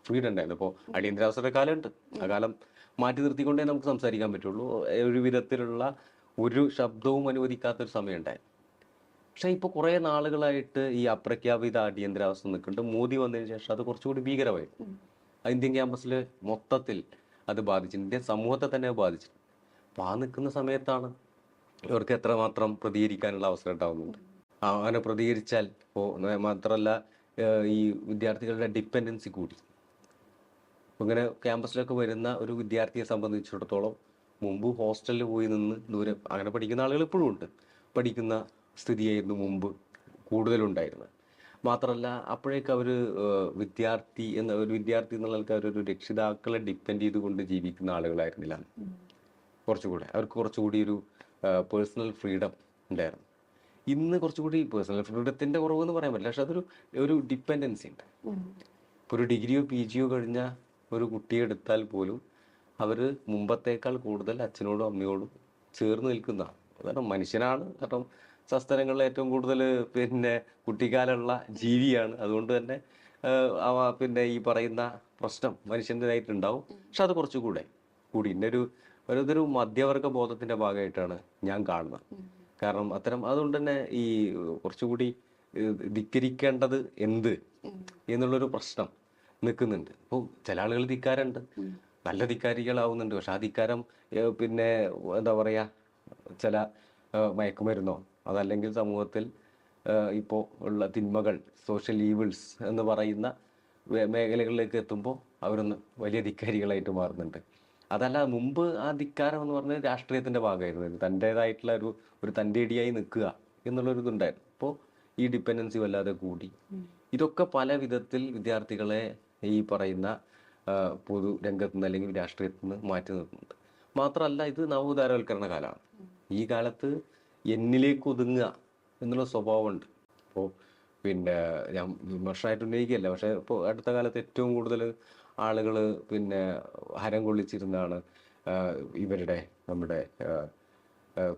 ഫ്രീഡം ഉണ്ടായിരുന്നു. ഇപ്പോൾ അടിയന്തരാവസ്ഥയുടെ കാലമുണ്ട്. ആ കാലം മാറ്റി നിർത്തിക്കൊണ്ടേ നമുക്ക് സംസാരിക്കാൻ പറ്റുള്ളൂ. ഒരു വിധത്തിലുള്ള ഒരു ശബ്ദവും അനുവദിക്കാത്തൊരു സമയം ഉണ്ടായിരുന്നു. പക്ഷേ ഇപ്പോൾ കുറേ നാളുകളായിട്ട് ഈ അപ്രഖ്യാപിത അടിയന്തരാവസ്ഥ നിൽക്കുന്നുണ്ട്. മോദി വന്നതിന് ശേഷം അത് കുറച്ചുകൂടി ഭീകരമായി. ഇന്ത്യൻ ക്യാമ്പസിൽ മൊത്തത്തിൽ അത് ബാധിച്ചു, ഇന്ത്യൻ സമൂഹത്തെ തന്നെ ബാധിച്ചു. അപ്പോൾ ആ നിൽക്കുന്ന സമയത്താണ് ഇവർക്ക് എത്രമാത്രം പ്രതികരിക്കാനുള്ള അവസരം ഉണ്ടാകുന്നുണ്ട്. അങ്ങനെ പ്രതികരിച്ചാൽ ഇപ്പോൾ മാത്രമല്ല ഈ വിദ്യാർത്ഥികളുടെ ഡിപ്പെൻഡൻസി കൂടി. ഇങ്ങനെ ക്യാമ്പസിലൊക്കെ വരുന്ന ഒരു വിദ്യാർത്ഥിയെ സംബന്ധിച്ചിടത്തോളം മുമ്പ് ഹോസ്റ്റലിൽ പോയി നിന്ന് ദൂരെ അങ്ങനെ പഠിക്കുന്ന ആളുകൾ ഇപ്പോഴും ഉണ്ട്. പഠിക്കുന്ന സ്ഥിതിയായിരുന്നു മുമ്പ് കൂടുതലുണ്ടായിരുന്നത്. മാത്രമല്ല അപ്പോഴേക്ക് അവർ വിദ്യാർത്ഥി എന്നുള്ള ആൾക്കാർ ഒരു രക്ഷിതാക്കളെ ഡിപ്പെൻഡ് ചെയ്തുകൊണ്ട് ജീവിക്കുന്ന ആളുകളായിരുന്നില്ല. അവർക്ക് കുറച്ചുകൂടി ഒരു പേഴ്സണൽ ഫ്രീഡം ഉണ്ടായിരുന്നു. ഇന്ന് കുറച്ചുകൂടി പേഴ്സണൽ ഫ്രീഡത്തിൻ്റെ കുറവെന്ന് പറയാൻ പറ്റില്ല, പക്ഷെ അതൊരു ഡിപ്പെൻഡൻസി ഉണ്ട്. ഇപ്പോൾ ഒരു ഡിഗ്രിയോ PGയോ കഴിഞ്ഞ ഒരു കുട്ടിയെ എടുത്താൽ പോലും അവർ മുമ്പത്തേക്കാൾ കൂടുതൽ അച്ഛനോടും അമ്മയോടും ചേർന്ന് നിൽക്കുന്നതാണ്. കാരണം മനുഷ്യനാണ്, കാരണം സസ്തനങ്ങളിൽ ഏറ്റവും കൂടുതൽ പിന്നെ കുട്ടിക്കാലമുള്ള ജീവിയാണ്. അതുകൊണ്ട് തന്നെ പിന്നെ ഈ പറയുന്ന പ്രശ്നം മനുഷ്യൻ്റെതായിട്ടുണ്ടാവും. പക്ഷെ അത് കുറച്ചുകൂടെ കൂടി ഇതൊരു മധ്യവർഗ ബോധത്തിന്റെ ഭാഗമായിട്ടാണ് ഞാൻ കാണുന്നത്. കാരണം അതുകൊണ്ട് തന്നെ ഈ കുറച്ചുകൂടി ധിക്കരിക്കേണ്ടത് എന്ത് എന്നുള്ളൊരു പ്രശ്നം നിൽക്കുന്നുണ്ട്. ഇപ്പോൾ ചില ആളുകൾ ധിക്കാരുണ്ട്, നല്ല ധിക്കാരികളാവുന്നുണ്ട്. പക്ഷെ ആ ധിക്കാരം പിന്നെ എന്താ പറയാ, ചില മയക്കുമരുന്നോ അതല്ലെങ്കിൽ സമൂഹത്തിൽ ഇപ്പോൾ ഉള്ള തിന്മകൾ, സോഷ്യൽ ഈവിൾസ് എന്ന് പറയുന്ന മേഖലകളിലേക്ക് എത്തുമ്പോൾ അവരൊന്ന് വലിയ ധിക്കാരികളായിട്ട് മാറുന്നുണ്ട്. അതല്ല, മുമ്പ് ആ ധിക്കാരം എന്ന് പറഞ്ഞത് രാഷ്ട്രീയത്തിന്റെ ഭാഗമായിരുന്നു. തൻ്റെതായിട്ടുള്ള ഒരു തൻ്റെടിയായി നിൽക്കുക എന്നുള്ളൊരിതുണ്ടായിരുന്നു. ഇപ്പോൾ ഈ ഡിപ്പെൻഡൻസി വല്ലാതെ കൂടി. ഇതൊക്കെ പല വിധത്തിൽ വിദ്യാർത്ഥികളെ ഈ പറയുന്ന പൊതു രംഗത്ത് നിന്ന് അല്ലെങ്കിൽ രാഷ്ട്രീയത്തിൽ നിന്ന് മാറ്റി നിർത്തുന്നുണ്ട്. മാത്രമല്ല, ഇത് നവോദാരവൽക്കരണ കാലമാണ്. ഈ കാലത്ത് എന്നിലേക്ക് ഒതുങ്ങുക എന്നുള്ള സ്വഭാവമുണ്ട്. ഇപ്പോൾ പിന്നെ ഞാൻ വിമർശനമായിട്ട് ഉന്നയിക്കുകയല്ല, പക്ഷെ ഇപ്പോൾ അടുത്ത കാലത്ത് ഏറ്റവും കൂടുതൽ ആളുകൾ പിന്നെ ഹരം കൊള്ളിച്ചിരുന്നതാണ് ഇവരുടെ നമ്മുടെ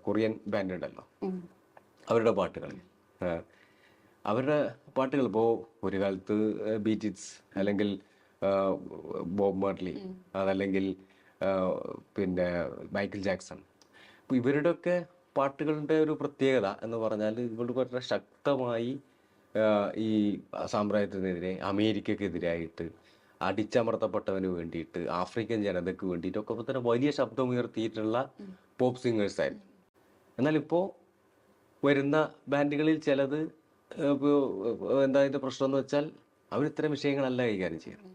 കൊറിയൻ ബാൻഡ് ഉണ്ടല്ലോ, അവരുടെ പാട്ടുകൾ ഇപ്പോൾ ഒരു കാലത്ത് ബീറ്റിറ്റ്സ് അല്ലെങ്കിൽ ബോബ് മാർലി, അതല്ലെങ്കിൽ പിന്നെ മൈക്കിൾ ജാക്സൺ. അപ്പോൾ ഇവരുടെയൊക്കെ പാട്ടുകളുടെ ഒരു പ്രത്യേകത എന്ന് പറഞ്ഞാൽ ഇവരുടെ വളരെ ശക്തമായി ഈ സാമ്രാജ്യത്തിനെതിരെ, അമേരിക്കക്കെതിരായിട്ട്, അടിച്ചമർത്തപ്പെട്ടവന് വേണ്ടിയിട്ട്, ആഫ്രിക്കൻ ജനതയ്ക്ക് വേണ്ടിയിട്ടൊക്കെ തന്നെ വലിയ ശബ്ദമുയർത്തിയിട്ടുള്ള പോപ്പ് സിംഗേഴ്സ് ആയിരുന്നു. എന്നാൽ ഇപ്പോൾ വരുന്ന ബാൻഡുകളിൽ ചിലത് എന്താ ഇതിൻ്റെ പ്രശ്നം എന്ന് വെച്ചാൽ അവർ ഇത്തരം വിഷയങ്ങളല്ല കൈകാര്യം ചെയ്യുന്നത്.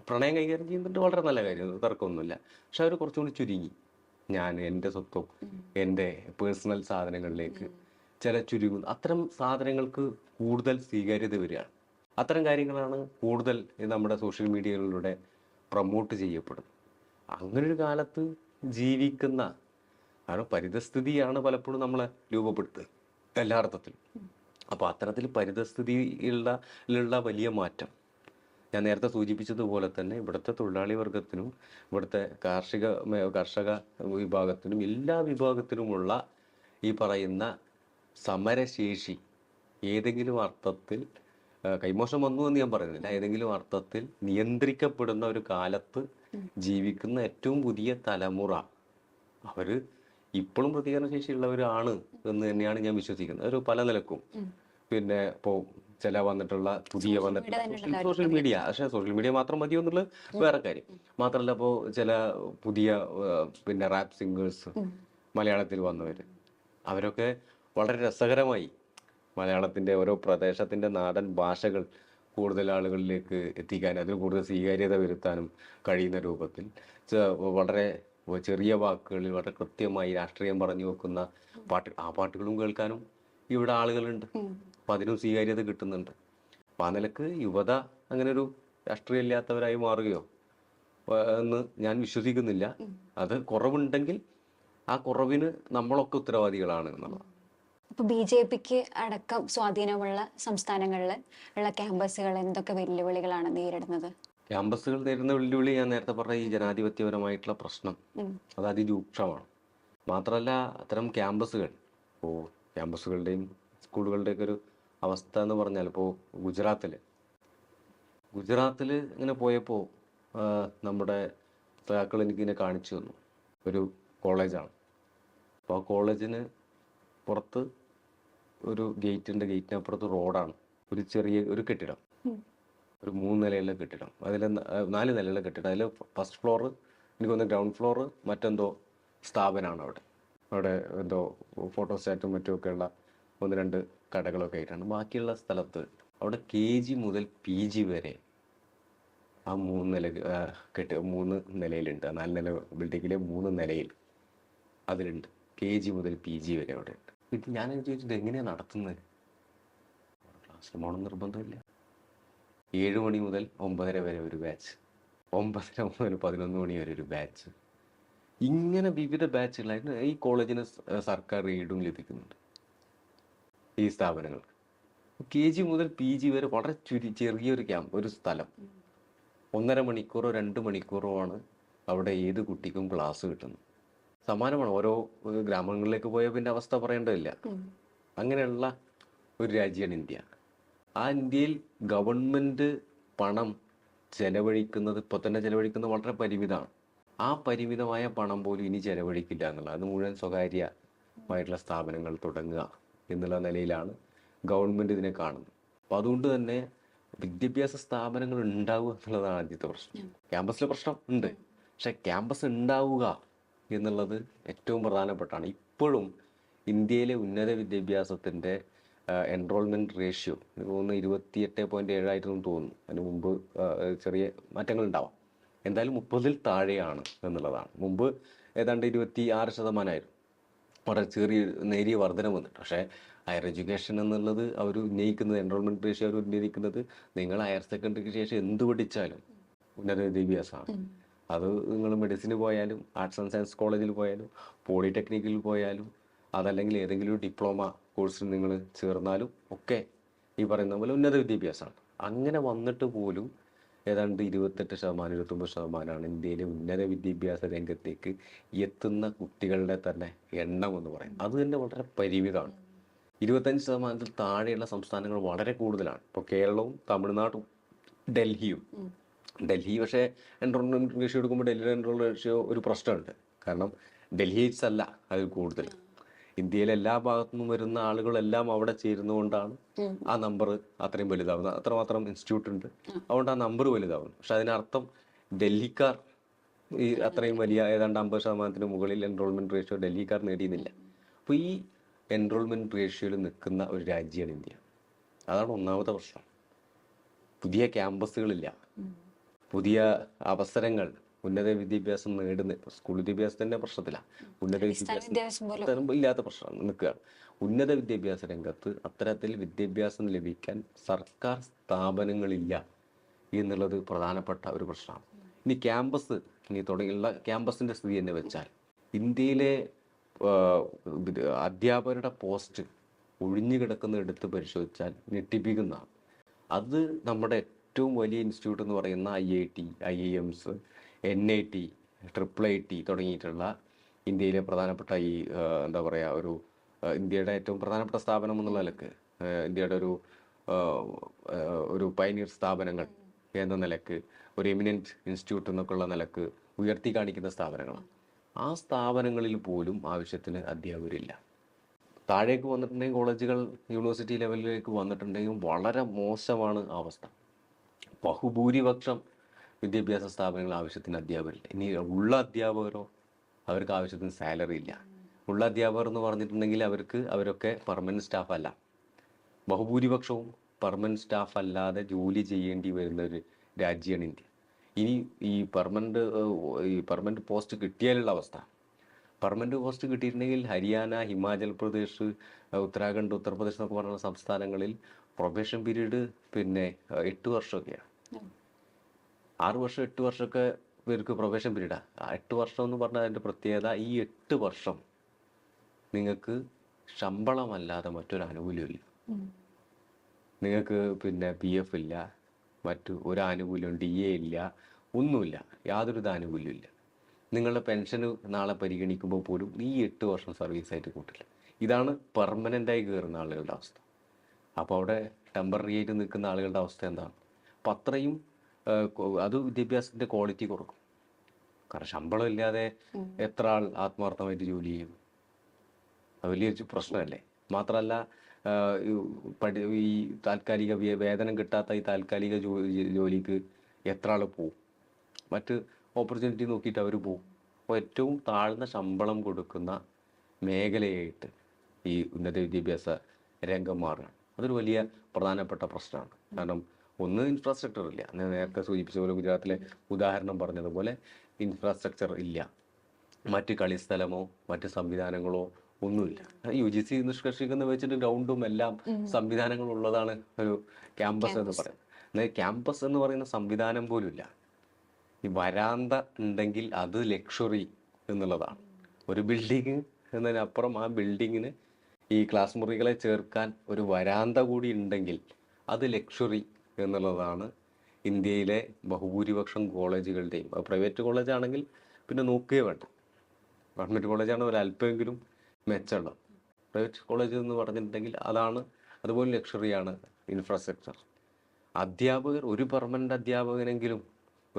പ്രണയം കൈകാര്യം ചെയ്യുന്നുണ്ട്, വളരെ നല്ല കാര്യം, തർക്കമൊന്നുമില്ല. പക്ഷെ അവർ കുറച്ചുകൂടി ചുരുങ്ങി, ഞാൻ എൻ്റെ സ്വത്തും എൻ്റെ പേഴ്സണൽ സാധനങ്ങളിലേക്ക് ചില ചുരുങ്ങുന്നു. അത്തരം സാധനങ്ങൾക്ക് കൂടുതൽ സ്വീകാര്യത വരികയാണ്. അത്തരം കാര്യങ്ങളാണ് കൂടുതൽ നമ്മുടെ സോഷ്യൽ മീഡിയകളിലൂടെ പ്രൊമോട്ട് ചെയ്യപ്പെടുന്നത്. അങ്ങനൊരു കാലത്ത് ജീവിക്കുന്ന പരിതസ്ഥിതിയാണ് പലപ്പോഴും നമ്മളെ രൂപപ്പെടുത്തുക എല്ലാ അർത്ഥത്തിലും. അപ്പോൾ അത്തരത്തിൽ പരിതസ്ഥിതിയിലുള്ള വലിയ മാറ്റം ഞാൻ നേരത്തെ സൂചിപ്പിച്ചതുപോലെ തന്നെ ഇവിടുത്തെ തൊഴിലാളി വർഗത്തിനും ഇവിടുത്തെ കർഷക വിഭാഗത്തിനും എല്ലാ വിഭാഗത്തിനുമുള്ള ഈ പറയുന്ന സമരശേഷി ഏതെങ്കിലും അർത്ഥത്തിൽ കൈമോശം വന്നു എന്ന് ഞാൻ പറയുന്നില്ല, ഏതെങ്കിലും അർത്ഥത്തിൽ നിയന്ത്രിക്കപ്പെടുന്ന ഒരു കാലത്ത് ജീവിക്കുന്ന ഏറ്റവും പുതിയ തലമുറ അവര് ഇപ്പോഴും പ്രതികരണശേഷിയുള്ളവരാണ് എന്ന് തന്നെയാണ് ഞാൻ വിശ്വസിക്കുന്നത്. ഒരു പല നിലക്കും. പിന്നെ ഇപ്പോൾ ചില വന്നിട്ടുള്ള സോഷ്യൽ മീഡിയ, പക്ഷേ സോഷ്യൽ മീഡിയ മാത്രം മതിയോ എന്നുള്ളത് വേറെ കാര്യം. മാത്രമല്ല, ഇപ്പോൾ ചില പുതിയ പിന്നെ റാപ്പ് സിംഗേഴ്സ് മലയാളത്തിൽ വന്നവര്, അവരൊക്കെ വളരെ രസകരമായി മലയാളത്തിന്റെ ഓരോ പ്രദേശത്തിന്റെ നാടൻ ഭാഷകൾ കൂടുതൽ ആളുകളിലേക്ക് എത്തിക്കാൻ, അതിന് കൂടുതൽ സ്വീകാര്യത വരുത്താനും കഴിയുന്ന രൂപത്തിൽ വളരെ ചെറിയ വാക്കുകളിൽ വളരെ കൃത്യമായി രാഷ്ട്രീയം പറഞ്ഞു വെക്കുന്ന ആ പാട്ടുകളും കേൾക്കാനും ഇവിടെ ആളുകളുണ്ട്. അപ്പം അതിനും സ്വീകാര്യത കിട്ടുന്നുണ്ട്. അപ്പം ആ നിലക്ക് യുവത അങ്ങനെ ഒരു രാഷ്ട്രീയം ഇല്ലാത്തവരായി മാറുകയോ എന്ന് ഞാൻ വിശ്വസിക്കുന്നില്ല. അത് കുറവുണ്ടെങ്കിൽ ആ കുറവിന് നമ്മളൊക്കെ ഉത്തരവാദികളാണ് എന്നുള്ളത്. ഇപ്പൊ BJPക്ക് അടക്കം സ്വാധീനമുള്ള സംസ്ഥാനങ്ങളിൽ ഉള്ള ക്യാമ്പസുകൾ എന്തൊക്കെ വെല്ലുവിളികളാണ് നേരിടുന്നത്? ക്യാമ്പസുകൾ നേരിടുന്ന വെല്ലുവിളി ഞാൻ നേരത്തെ പറഞ്ഞ ഈ ജനാധിപത്യപരമായിട്ടുള്ള പ്രശ്നം അത് അതിരൂക്ഷമാണ്. മാത്രമല്ല, അത്തരം ക്യാമ്പസുകൾ, ഇപ്പോൾ ക്യാമ്പസുകളുടെയും സ്കൂളുകളുടെയൊക്കെ ഒരു അവസ്ഥ എന്ന് പറഞ്ഞാൽ, ഇപ്പോൾ ഗുജറാത്തിൽ ഇങ്ങനെ പോയപ്പോൾ നമ്മുടെ സഹാക്കൾ എനിക്കിങ്ങനെ കാണിച്ചു തന്നു. ഒരു കോളേജാണ്. അപ്പോൾ ആ കോളേജിന് പുറത്ത് ഒരു ഗേറ്റിൻ്റെ ഗേറ്റിനപ്പുറത്ത് റോഡാണ്. ഒരു ചെറിയ ഒരു കെട്ടിടം, ഒരു 3 നിലയുള്ള കെട്ടിടം, അതിൽ 4 നിലയുള്ള കെട്ടിടം. അതിൽ ഫസ്റ്റ് ഫ്ലോർ എനിക്കൊന്ന് ഗ്രൗണ്ട് ഫ്ലോർ മറ്റെന്തോ സ്ഥാപനമാണ്. അവിടെ എന്തോ ഫോട്ടോസ്റ്റാറ്റും മറ്റുമൊക്കെയുള്ള 1-2 കടകളൊക്കെ ആയിട്ടാണ്. ബാക്കിയുള്ള സ്ഥലത്ത് അവിടെ KG മുതൽ PG വരെ ആ 3 നിലയിലുണ്ട്. 4 നില ബിൽഡിങ്ങിലെ 3 നിലയിൽ അതിലുണ്ട്. KG മുതൽ PG വരെ അവിടെ ഉണ്ട്. ഇത് ഞാനത് ചോദിച്ചിട്ട് എങ്ങനെയാണ് നടത്തുന്നത്? ക്ലാസ്സിൽ പോകണം നിർബന്ധമില്ല. 7 മണി മുതൽ 9:30 വരെ ഒരു ബാച്ച്, 9:30 മുതൽ 11 മണി വരെ ഒരു ബാച്ച്. ഇങ്ങനെ വിവിധ ബാച്ചുകളായിട്ട് ഈ കോളേജിന് സർക്കാർ എയ്ഡും ലഭിക്കുന്നുണ്ട്. ഈ സ്ഥാപനങ്ങൾക്ക് KG മുതൽ PG വരെ വളരെ ചെറിയൊരു ഒരു സ്ഥലം. 1.5 മണിക്കൂറോ 2 മണിക്കൂറോ ആണ് അവിടെ ഏത് കുട്ടിക്കും ക്ലാസ് കിട്ടുന്നത്. സമാനമാണ് ഓരോ ഗ്രാമങ്ങളിലേക്ക് പോയ പിന്നെ അവസ്ഥ പറയേണ്ടതില്ല. അങ്ങനെയുള്ള ഒരു രാജ്യമാണ് ഇന്ത്യ. ആ ഇന്ത്യയിൽ ഗവൺമെൻറ് പണം ചെലവഴിക്കുന്നത് ഇപ്പോൾ തന്നെ ചെലവഴിക്കുന്നത് വളരെ പരിമിതമാണ്. ആ പരിമിതമായ പണം പോലും ഇനി ചെലവഴിക്കില്ല എന്നുള്ളത്, അത് മുഴുവൻ സ്വകാര്യമായിട്ടുള്ള സ്ഥാപനങ്ങൾ തുടങ്ങുക എന്നുള്ള നിലയിലാണ് ഗവൺമെൻറ് ഇതിനെ കാണുന്നത്. അപ്പോൾ അതുകൊണ്ട് തന്നെ വിദ്യാഭ്യാസ സ്ഥാപനങ്ങൾ ഉണ്ടാവുക എന്നുള്ളതാണ് ആദ്യത്തെ പ്രശ്നം. ക്യാമ്പസിലെ പ്രശ്നം ഉണ്ട്, പക്ഷെ ക്യാമ്പസ് ഉണ്ടാവുക എന്നുള്ളത് ഏറ്റവും പ്രധാനപ്പെട്ടാണ്. ഇപ്പോഴും ഇന്ത്യയിലെ ഉന്നത വിദ്യാഭ്യാസത്തിൻ്റെ എൻറോൾമെൻറ്റ് റേഷ്യോ എനിക്ക് തോന്നുന്നു 28.7 തോന്നുന്നു. അതിന് മുമ്പ് ചെറിയ മാറ്റങ്ങൾ ഉണ്ടാവാം. എന്തായാലും 30-ൽ താഴെയാണ് എന്നുള്ളതാണ്. മുമ്പ് ഏതാണ്ട് 26% വളരെ നേരിയ വർധന വന്നിട്ട്. പക്ഷേ ഹയർ എഡ്യൂക്കേഷൻ എന്നുള്ളത് അവർ ഉന്നയിക്കുന്നത്, എൻറോൾമെൻറ്റ് റേഷ്യോ അവർ ഉന്നയിക്കുന്നത്, നിങ്ങൾ ഹയർ സെക്കൻഡറിക്ക് ശേഷം എന്ത് പഠിച്ചാലും ഉന്നത വിദ്യാഭ്യാസമാണ്. അത് നിങ്ങൾ മെഡിസിന് പോയാലും ആർട്സ് ആൻഡ് സയൻസ് കോളേജിൽ പോയാലും പോളിടെക്നിക്കിൽ പോയാലും അതല്ലെങ്കിൽ ഏതെങ്കിലും ഒരു ഡിപ്ലോമ കോഴ്സിൽ നിങ്ങൾ ചേർന്നാലും ഒക്കെ ഈ പറയുന്ന പോലെ ഉന്നത വിദ്യാഭ്യാസമാണ്. അങ്ങനെ വന്നിട്ട് പോലും ഏതാണ്ട് 28%, 29% ഇന്ത്യയിലെ ഉന്നത വിദ്യാഭ്യാസ രംഗത്തേക്ക് എത്തുന്ന കുട്ടികളുടെ തന്നെ എണ്ണം എന്ന് പറയുന്നത്. അത് തന്നെ വളരെ പരിമിതമാണ്. 25% താഴെയുള്ള സംസ്ഥാനങ്ങൾ വളരെ കൂടുതലാണ്. ഇപ്പോൾ കേരളവും തമിഴ്നാടും ഡൽഹിയും. ഡൽഹി പക്ഷേ എൻറോൾമെൻറ്റ് റേഷ്യോ എടുക്കുമ്പോൾ ഡൽഹിയുടെ എൻറോൾമെൻറ്റ് റേഷ്യോ ഒരു പ്രശ്നമുണ്ട്. കാരണം ഡൽഹിസ് അല്ല അതിൽ കൂടുതൽ. ഇന്ത്യയിലെ എല്ലാ ഭാഗത്തു നിന്നും വരുന്ന ആളുകളെല്ലാം അവിടെ ചേരുന്നതുകൊണ്ടാണ് ആ നമ്പർ അത്രയും വലുതാവുന്നത്. അത്രമാത്രം ഇൻസ്റ്റിറ്റ്യൂട്ട് ഉണ്ട്, അതുകൊണ്ട് ആ നമ്പർ വലുതാവുന്നു. പക്ഷെ അതിനർത്ഥം ഡൽഹിക്കാർ ഈ അത്രയും വലിയ ഏതാണ്ട് 50% മുകളിൽ എൻറോൾമെൻറ്റ് റേഷ്യോ ഡൽഹിക്കാർ നേടിയുന്നില്ല. അപ്പോൾ ഈ എൻറോൾമെൻറ്റ് റേഷ്യോയിൽ നിൽക്കുന്ന ഒരു രാജ്യമാണ് ഇന്ത്യ. അതാണ് ഒന്നാമത്തെ പ്രശ്നം. പുതിയ ക്യാമ്പസുകളില്ല, പുതിയ അവസരങ്ങൾ ഉന്നത വിദ്യാഭ്യാസം നേടുന്ന, സ്കൂൾ വിദ്യാഭ്യാസത്തിൻ്റെ പ്രശ്നത്തിലാണ്, ഉന്നത വിദ്യാഭ്യാസം ഇല്ലാത്ത പ്രശ്നം നിൽക്കുകയാണ്. ഉന്നത വിദ്യാഭ്യാസ രംഗത്ത് അത്തരത്തിൽ വിദ്യാഭ്യാസം ലഭിക്കാൻ സർക്കാർ സ്ഥാപനങ്ങളില്ല എന്നുള്ളത് പ്രധാനപ്പെട്ട ഒരു പ്രശ്നമാണ്. ഇനി ക്യാമ്പസ്, ഇനി തുടങ്ങിയുള്ള ക്യാമ്പസിൻ്റെ സ്ഥിതി എന്ന് വെച്ചാൽ ഇന്ത്യയിലെ അധ്യാപകരുടെ പോസ്റ്റ് ഒഴിഞ്ഞു കിടക്കുന്ന എടുത്ത് പരിശോധിച്ചാൽ ഞെട്ടിപ്പിക്കുന്നതാണ്. അത് നമ്മുടെ ഏറ്റവും വലിയ ഇൻസ്റ്റിറ്റ്യൂട്ട് എന്ന് പറയുന്ന IIT, IIMs, NIT, IIIT തുടങ്ങിയിട്ടുള്ള ഇന്ത്യയിലെ പ്രധാനപ്പെട്ട ഈ എന്താ പറയുക ഒരു ഇന്ത്യയുടെ ഏറ്റവും പ്രധാനപ്പെട്ട സ്ഥാപനം എന്നുള്ള നിലക്ക്, ഇന്ത്യയുടെ ഒരു പൈനിയർ സ്ഥാപനങ്ങൾ എന്ന നിലക്ക്, ഒരു എമിനൻറ്റ് ഇൻസ്റ്റിറ്റ്യൂട്ട് എന്നൊക്കെയുള്ള നിലക്ക് ഉയർത്തി കാണിക്കുന്ന സ്ഥാപനങ്ങളാണ്. ആ സ്ഥാപനങ്ങളിൽ പോലും ആവശ്യത്തിന് അധ്യാപകരില്ല. താഴേക്ക് വന്നിട്ടുണ്ടെങ്കിൽ കോളേജുകൾ യൂണിവേഴ്സിറ്റി ലെവലിലേക്ക് വന്നിട്ടുണ്ടെങ്കിൽ വളരെ മോശമാണ് അവസ്ഥ. ബഹുഭൂരിപക്ഷം വിദ്യാഭ്യാസ സ്ഥാപനങ്ങൾ ആവശ്യത്തിന് അധ്യാപകരില്ല. ഇനി ഉള്ള അധ്യാപകരോ അവർക്ക് ആവശ്യത്തിന് സാലറി ഇല്ല. ഉള്ള അധ്യാപകർ എന്ന് പറഞ്ഞിട്ടുണ്ടെങ്കിൽ അവരൊക്കെ പെർമനൻറ്റ് സ്റ്റാഫ് അല്ല. ബഹുഭൂരിപക്ഷവും പെർമനൻറ്റ് സ്റ്റാഫ് അല്ലാതെ ജോലി ചെയ്യേണ്ടി വരുന്ന ഒരു രാജ്യമാണ് ഇന്ത്യ. ഇനി ഈ പെർമനൻറ്റ് പോസ്റ്റ് കിട്ടിയാലുള്ള അവസ്ഥ, പെർമനൻറ്റ് പോസ്റ്റ് കിട്ടിയിട്ടുണ്ടെങ്കിൽ ഹരിയാന, ഹിമാചൽ പ്രദേശ്, ഉത്തരാഖണ്ഡ്, ഉത്തർപ്രദേശ് എന്നൊക്കെ പറയുന്ന സംസ്ഥാനങ്ങളിൽ പ്രൊബേഷൻ പീരീഡ് 8 വർഷമൊക്കെയാണ്. 6 വർഷം 8 വർഷമൊക്കെ പേർക്ക് പ്രൊബേഷൻ പീരീഡാണ്. 8 വർഷം എന്ന് പറഞ്ഞാൽ അതിൻ്റെ പ്രത്യേകത, ഈ 8 വർഷം നിങ്ങൾക്ക് ശമ്പളമല്ലാതെ മറ്റൊരു ആനുകൂല്യമില്ല. നിങ്ങൾക്ക് PF ഇല്ല, മറ്റു ഒരു ആനുകൂല്യം, DA ഇല്ല, ഒന്നുമില്ല, യാതൊരു ആനുകൂല്യമില്ല. നിങ്ങളുടെ പെൻഷന് നാളെ പരിഗണിക്കുമ്പോൾ പോലും ഈ 8 വർഷം സർവീസായിട്ട് കൂട്ടില്ല. ഇതാണ് പെർമനൻ്റായി കയറുന്ന ആളുകളുടെ അവസ്ഥ. അപ്പോൾ അവിടെ ടെമ്പററി ആയിട്ട് നിൽക്കുന്ന ആളുകളുടെ അവസ്ഥ എന്താണ്? അപ്പം അത്രയും അത് വിദ്യാഭ്യാസത്തിൻ്റെ ക്വാളിറ്റി കുറക്കും. കാരണം ശമ്പളം ഇല്ലാതെ എത്ര ആൾ ആത്മാർത്ഥമായിട്ട് ജോലി ചെയ്യും? അത് വലിയൊരു പ്രശ്നമല്ലേ. മാത്രമല്ല ഈ താൽക്കാലിക വേതനം കിട്ടാത്ത ഈ താൽക്കാലിക ജോലിക്ക് എത്ര ആൾ പോവും? മറ്റ് ഓപ്പർച്യൂണിറ്റി നോക്കിയിട്ട് അവർ പോകും. അപ്പോൾ ഏറ്റവും താഴ്ന്ന ശമ്പളം കൊടുക്കുന്ന മേഖലയായിട്ട് ഈ ഉന്നത വിദ്യാഭ്യാസ രംഗം മാറുകയാണ്. അതൊരു വലിയ പ്രധാനപ്പെട്ട പ്രശ്നമാണ്. കാരണം ഒന്ന്, ഇൻഫ്രാസ്ട്രക്ചർ ഇല്ല. നേരത്തെ സൂചിപ്പിച്ച പോലെ ഗുജറാത്തിലെ ഉദാഹരണം പറഞ്ഞതുപോലെ ഇൻഫ്രാസ്ട്രക്ചർ ഇല്ല. മറ്റ് കളിസ്ഥലമോ മറ്റ് സംവിധാനങ്ങളോ ഒന്നുമില്ല. UGC നിഷ്കർഷിക്കുന്ന വെച്ചിട്ട് ഗ്രൗണ്ടും എല്ലാം സംവിധാനങ്ങളും ഉള്ളതാണ് ഒരു ക്യാമ്പസ് എന്ന് പറയുന്നത്. എന്നാൽ ക്യാമ്പസ് എന്ന് പറയുന്ന സംവിധാനം പോലും ഇല്ല. ഈ വരാന്ത ഉണ്ടെങ്കിൽ അത് ലക്ഷറി എന്നുള്ളതാണ്. ഒരു ബിൽഡിങ് എന്നതിനപ്പുറം ആ ബിൽഡിങ്ങിന് ഈ ക്ലാസ് മുറികളെ ചേർക്കാൻ ഒരു വരാന്ത കൂടി ഉണ്ടെങ്കിൽ അത് ലക്ഷറി എന്നുള്ളതാണ് ഇന്ത്യയിലെ ബഹുഭൂരിപക്ഷം കോളേജുകളുടെയും, പ്രൈവറ്റ് കോളേജ് ആണെങ്കിൽ പിന്നെ നോക്കുകയേ വേണ്ട, ഗവൺമെൻറ് കോളേജാണ് ഒരല്പമെങ്കിലും മെച്ചമുള്ളത്. പ്രൈവറ്റ് കോളേജ് എന്ന് പറഞ്ഞിട്ടുണ്ടെങ്കിൽ അതാണ്, അതുപോലെ ലക്ഷറിയാണ് ഇൻഫ്രാസ്ട്രക്ചർ. അധ്യാപകർ, ഒരു പെർമനൻ്റ് അധ്യാപകനെങ്കിലും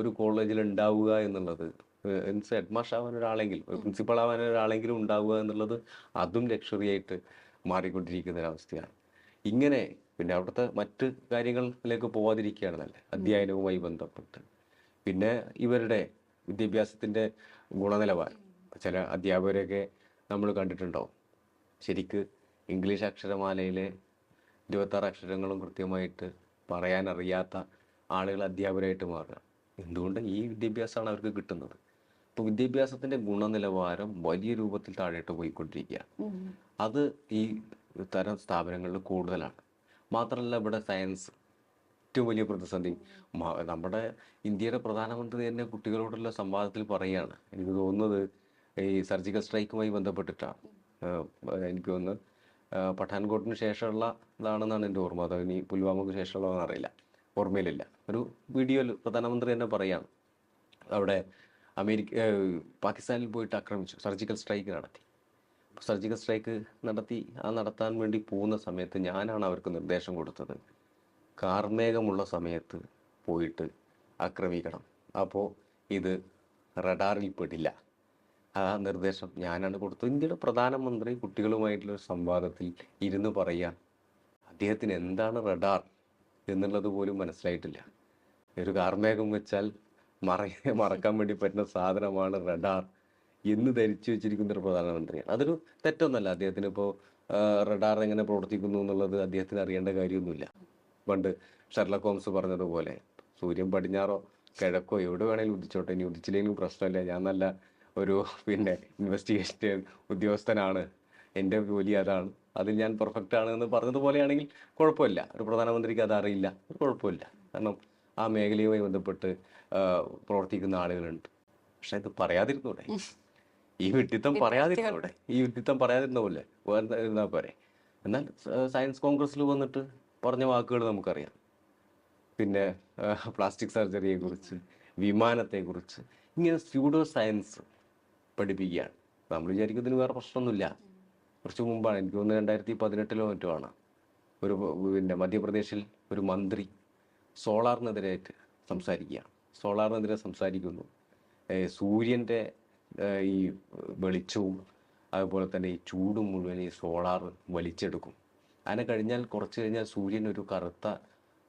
ഒരു കോളേജിൽ ഉണ്ടാവുക എന്നുള്ളത്, മീൻസ് ഹെഡ് മാസ്റ്റർ ആവാൻ ഒരാളെങ്കിലും, പ്രിൻസിപ്പൾ ആവാൻ ഒരാളെങ്കിലും ഉണ്ടാവുക എന്നുള്ളത് അതും ലക്ഷറി ആയിട്ട് മാറിക്കൊണ്ടിരിക്കുന്ന ഒരവസ്ഥയാണ്. ഇങ്ങനെ പിന്നെ അവിടുത്തെ മറ്റ് കാര്യങ്ങളിലേക്ക് പോവാതിരിക്കുകയാണ് നല്ലത്, അധ്യയനവുമായി ബന്ധപ്പെട്ട്. പിന്നെ ഇവരുടെ വിദ്യാഭ്യാസത്തിൻ്റെ ഗുണനിലവാരം, ചില അധ്യാപകരെയൊക്കെ നമ്മൾ കണ്ടിട്ടുണ്ടാവും, ശരിക്ക് ഇംഗ്ലീഷ് അക്ഷരമാലയിലെ 26 അക്ഷരങ്ങളും കൃത്യമായിട്ട് പറയാനറിയാത്ത ആളുകൾ അധ്യാപകരായിട്ട് മാറുക. എന്തുകൊണ്ട്? ഈ വിദ്യാഭ്യാസമാണ് അവർക്ക് കിട്ടുന്നത്. ഇപ്പോൾ വിദ്യാഭ്യാസത്തിൻ്റെ ഗുണനിലവാരം വലിയ രൂപത്തിൽ താഴോട്ട് പോയിക്കൊണ്ടിരിക്കുക. അത് ഈ തരം സ്ഥാപനങ്ങളിൽ കൂടുതലാണ്. മാത്രമല്ല, ഇവിടെ സയൻസ് ഏറ്റവും വലിയ പ്രതിസന്ധി. നമ്മുടെ ഇന്ത്യയുടെ പ്രധാനമന്ത്രി തന്നെ കുട്ടികളോടുള്ള സംവാദത്തിൽ പറയുകയാണ്, എനിക്ക് തോന്നുന്നത് ഈ സർജിക്കൽ സ്ട്രൈക്കുമായി ബന്ധപ്പെട്ടിട്ടാണ്, എനിക്ക് തോന്നുന്നു പഠാൻകോട്ടിന് ശേഷമുള്ള ഇതാണെന്നാണ് എൻ്റെ ഓർമ്മ, അതോ ഇനി പുൽവാമയ്ക്ക് ശേഷമുള്ളതെന്ന് അറിയില്ല, ഓർമ്മയിലില്ല. ഒരു വീഡിയോയിൽ പ്രധാനമന്ത്രി തന്നെ പറയുകയാണ്, അവിടെ പാകിസ്ഥാനിൽ പോയിട്ട് ആക്രമിച്ചു, സർജിക്കൽ സ്ട്രൈക്ക് നടത്തി. സർജിക്കൽ സ്ട്രൈക്ക് നടത്താൻ വേണ്ടി പോകുന്ന സമയത്ത് ഞാനാണ് അവർക്ക് നിർദ്ദേശം കൊടുത്തത്, കാർമേഘമുള്ള സമയത്ത് പോയിട്ട് ആക്രമിക്കണം, അപ്പോൾ ഇത് റഡാറിൽ പെടില്ല. ആ നിർദ്ദേശം ഞാനാണ് കൊടുത്തത്. ഇന്ത്യയുടെ പ്രധാനമന്ത്രി കുട്ടികളുമായിട്ടുള്ള സംവാദത്തിൽ ഇരുന്ന് പറയാൻ അദ്ദേഹത്തിന് എന്താണ് റഡാർ എന്നുള്ളത് പോലും മനസ്സിലായിട്ടില്ല. ഒരു കാർമേഘം വെച്ചാൽ മറക്കാൻ വേണ്ടി പറ്റുന്ന സാധനമാണ് റഡാർ എന്ന് ധരിച്ചു വെച്ചിരിക്കുന്ന ഒരു പ്രധാനമന്ത്രിയാണ്. അതൊരു തെറ്റൊന്നല്ല, അദ്ദേഹത്തിന് ഇപ്പോൾ റഡാർ എങ്ങനെ പ്രവർത്തിക്കുന്നു എന്നുള്ളത് അദ്ദേഹത്തിന് അറിയേണ്ട കാര്യമൊന്നുമില്ല. പണ്ട് ഷെർലക് ഹോംസ് പറഞ്ഞതുപോലെ, സൂര്യൻ പടിഞ്ഞാറോ കിഴക്കോ എവിടെ വേണേലും ഉദിച്ചോട്ടെ, ഇനി ഉദിച്ചില്ലെങ്കിലും പ്രശ്നമില്ല, ഞാൻ നല്ല ഒരു ഇൻവെസ്റ്റിഗേഷൻ ഉദ്യോഗസ്ഥനാണ്, എൻ്റെ ജോലി അതാണ്, അതിൽ ഞാൻ പെർഫെക്റ്റ് ആണ് എന്ന് പറഞ്ഞതുപോലെയാണെങ്കിൽ കുഴപ്പമില്ല. ഒരു പ്രധാനമന്ത്രിക്ക് അത് അറിയില്ല, കുഴപ്പമില്ല. കാരണം ആ മേഖലയുമായി ബന്ധപ്പെട്ട് പ്രവർത്തിക്കുന്ന ആളുകളുണ്ട്. പക്ഷെ ഇത് പറയാതിരുന്നൂടെ? ഈ വിഡ്ഢിത്തം പറയാതിരുന്ന പോലെ വേറെ ഇരുന്നാൽ പോരെ. എന്നാൽ സയൻസ് കോൺഗ്രസ്സിൽ വന്നിട്ട് പറഞ്ഞ വാക്കുകൾ നമുക്കറിയാം. പിന്നെ പ്ലാസ്റ്റിക് സർജറിയെ കുറിച്ച്, വിമാനത്തെക്കുറിച്ച്, ഇങ്ങനെ സ്യൂഡോ സയൻസ് പഠിപ്പിക്കുകയാണ്. നമ്മൾ വിചാരിക്കുന്നതിന് വേറെ പ്രശ്നമൊന്നുമില്ല. കുറച്ച് മുമ്പാണ്, എനിക്ക് തോന്നുന്നു 2018 മറ്റോ ആണ്, ഒരു പിന്നെ മധ്യപ്രദേശിൽ ഒരു മന്ത്രി സോളാറിനെതിരായിട്ട് സോളാറിനെതിരെ സംസാരിക്കുന്നു. സൂര്യൻ്റെ ഈ വെളിച്ചവും അതുപോലെ തന്നെ ഈ ചൂടും മുഴുവൻ ഈ സോളാർ വലിച്ചെടുക്കും. അതിനെ കുറച്ച് കഴിഞ്ഞാൽ സൂര്യൻ ഒരു കറുത്ത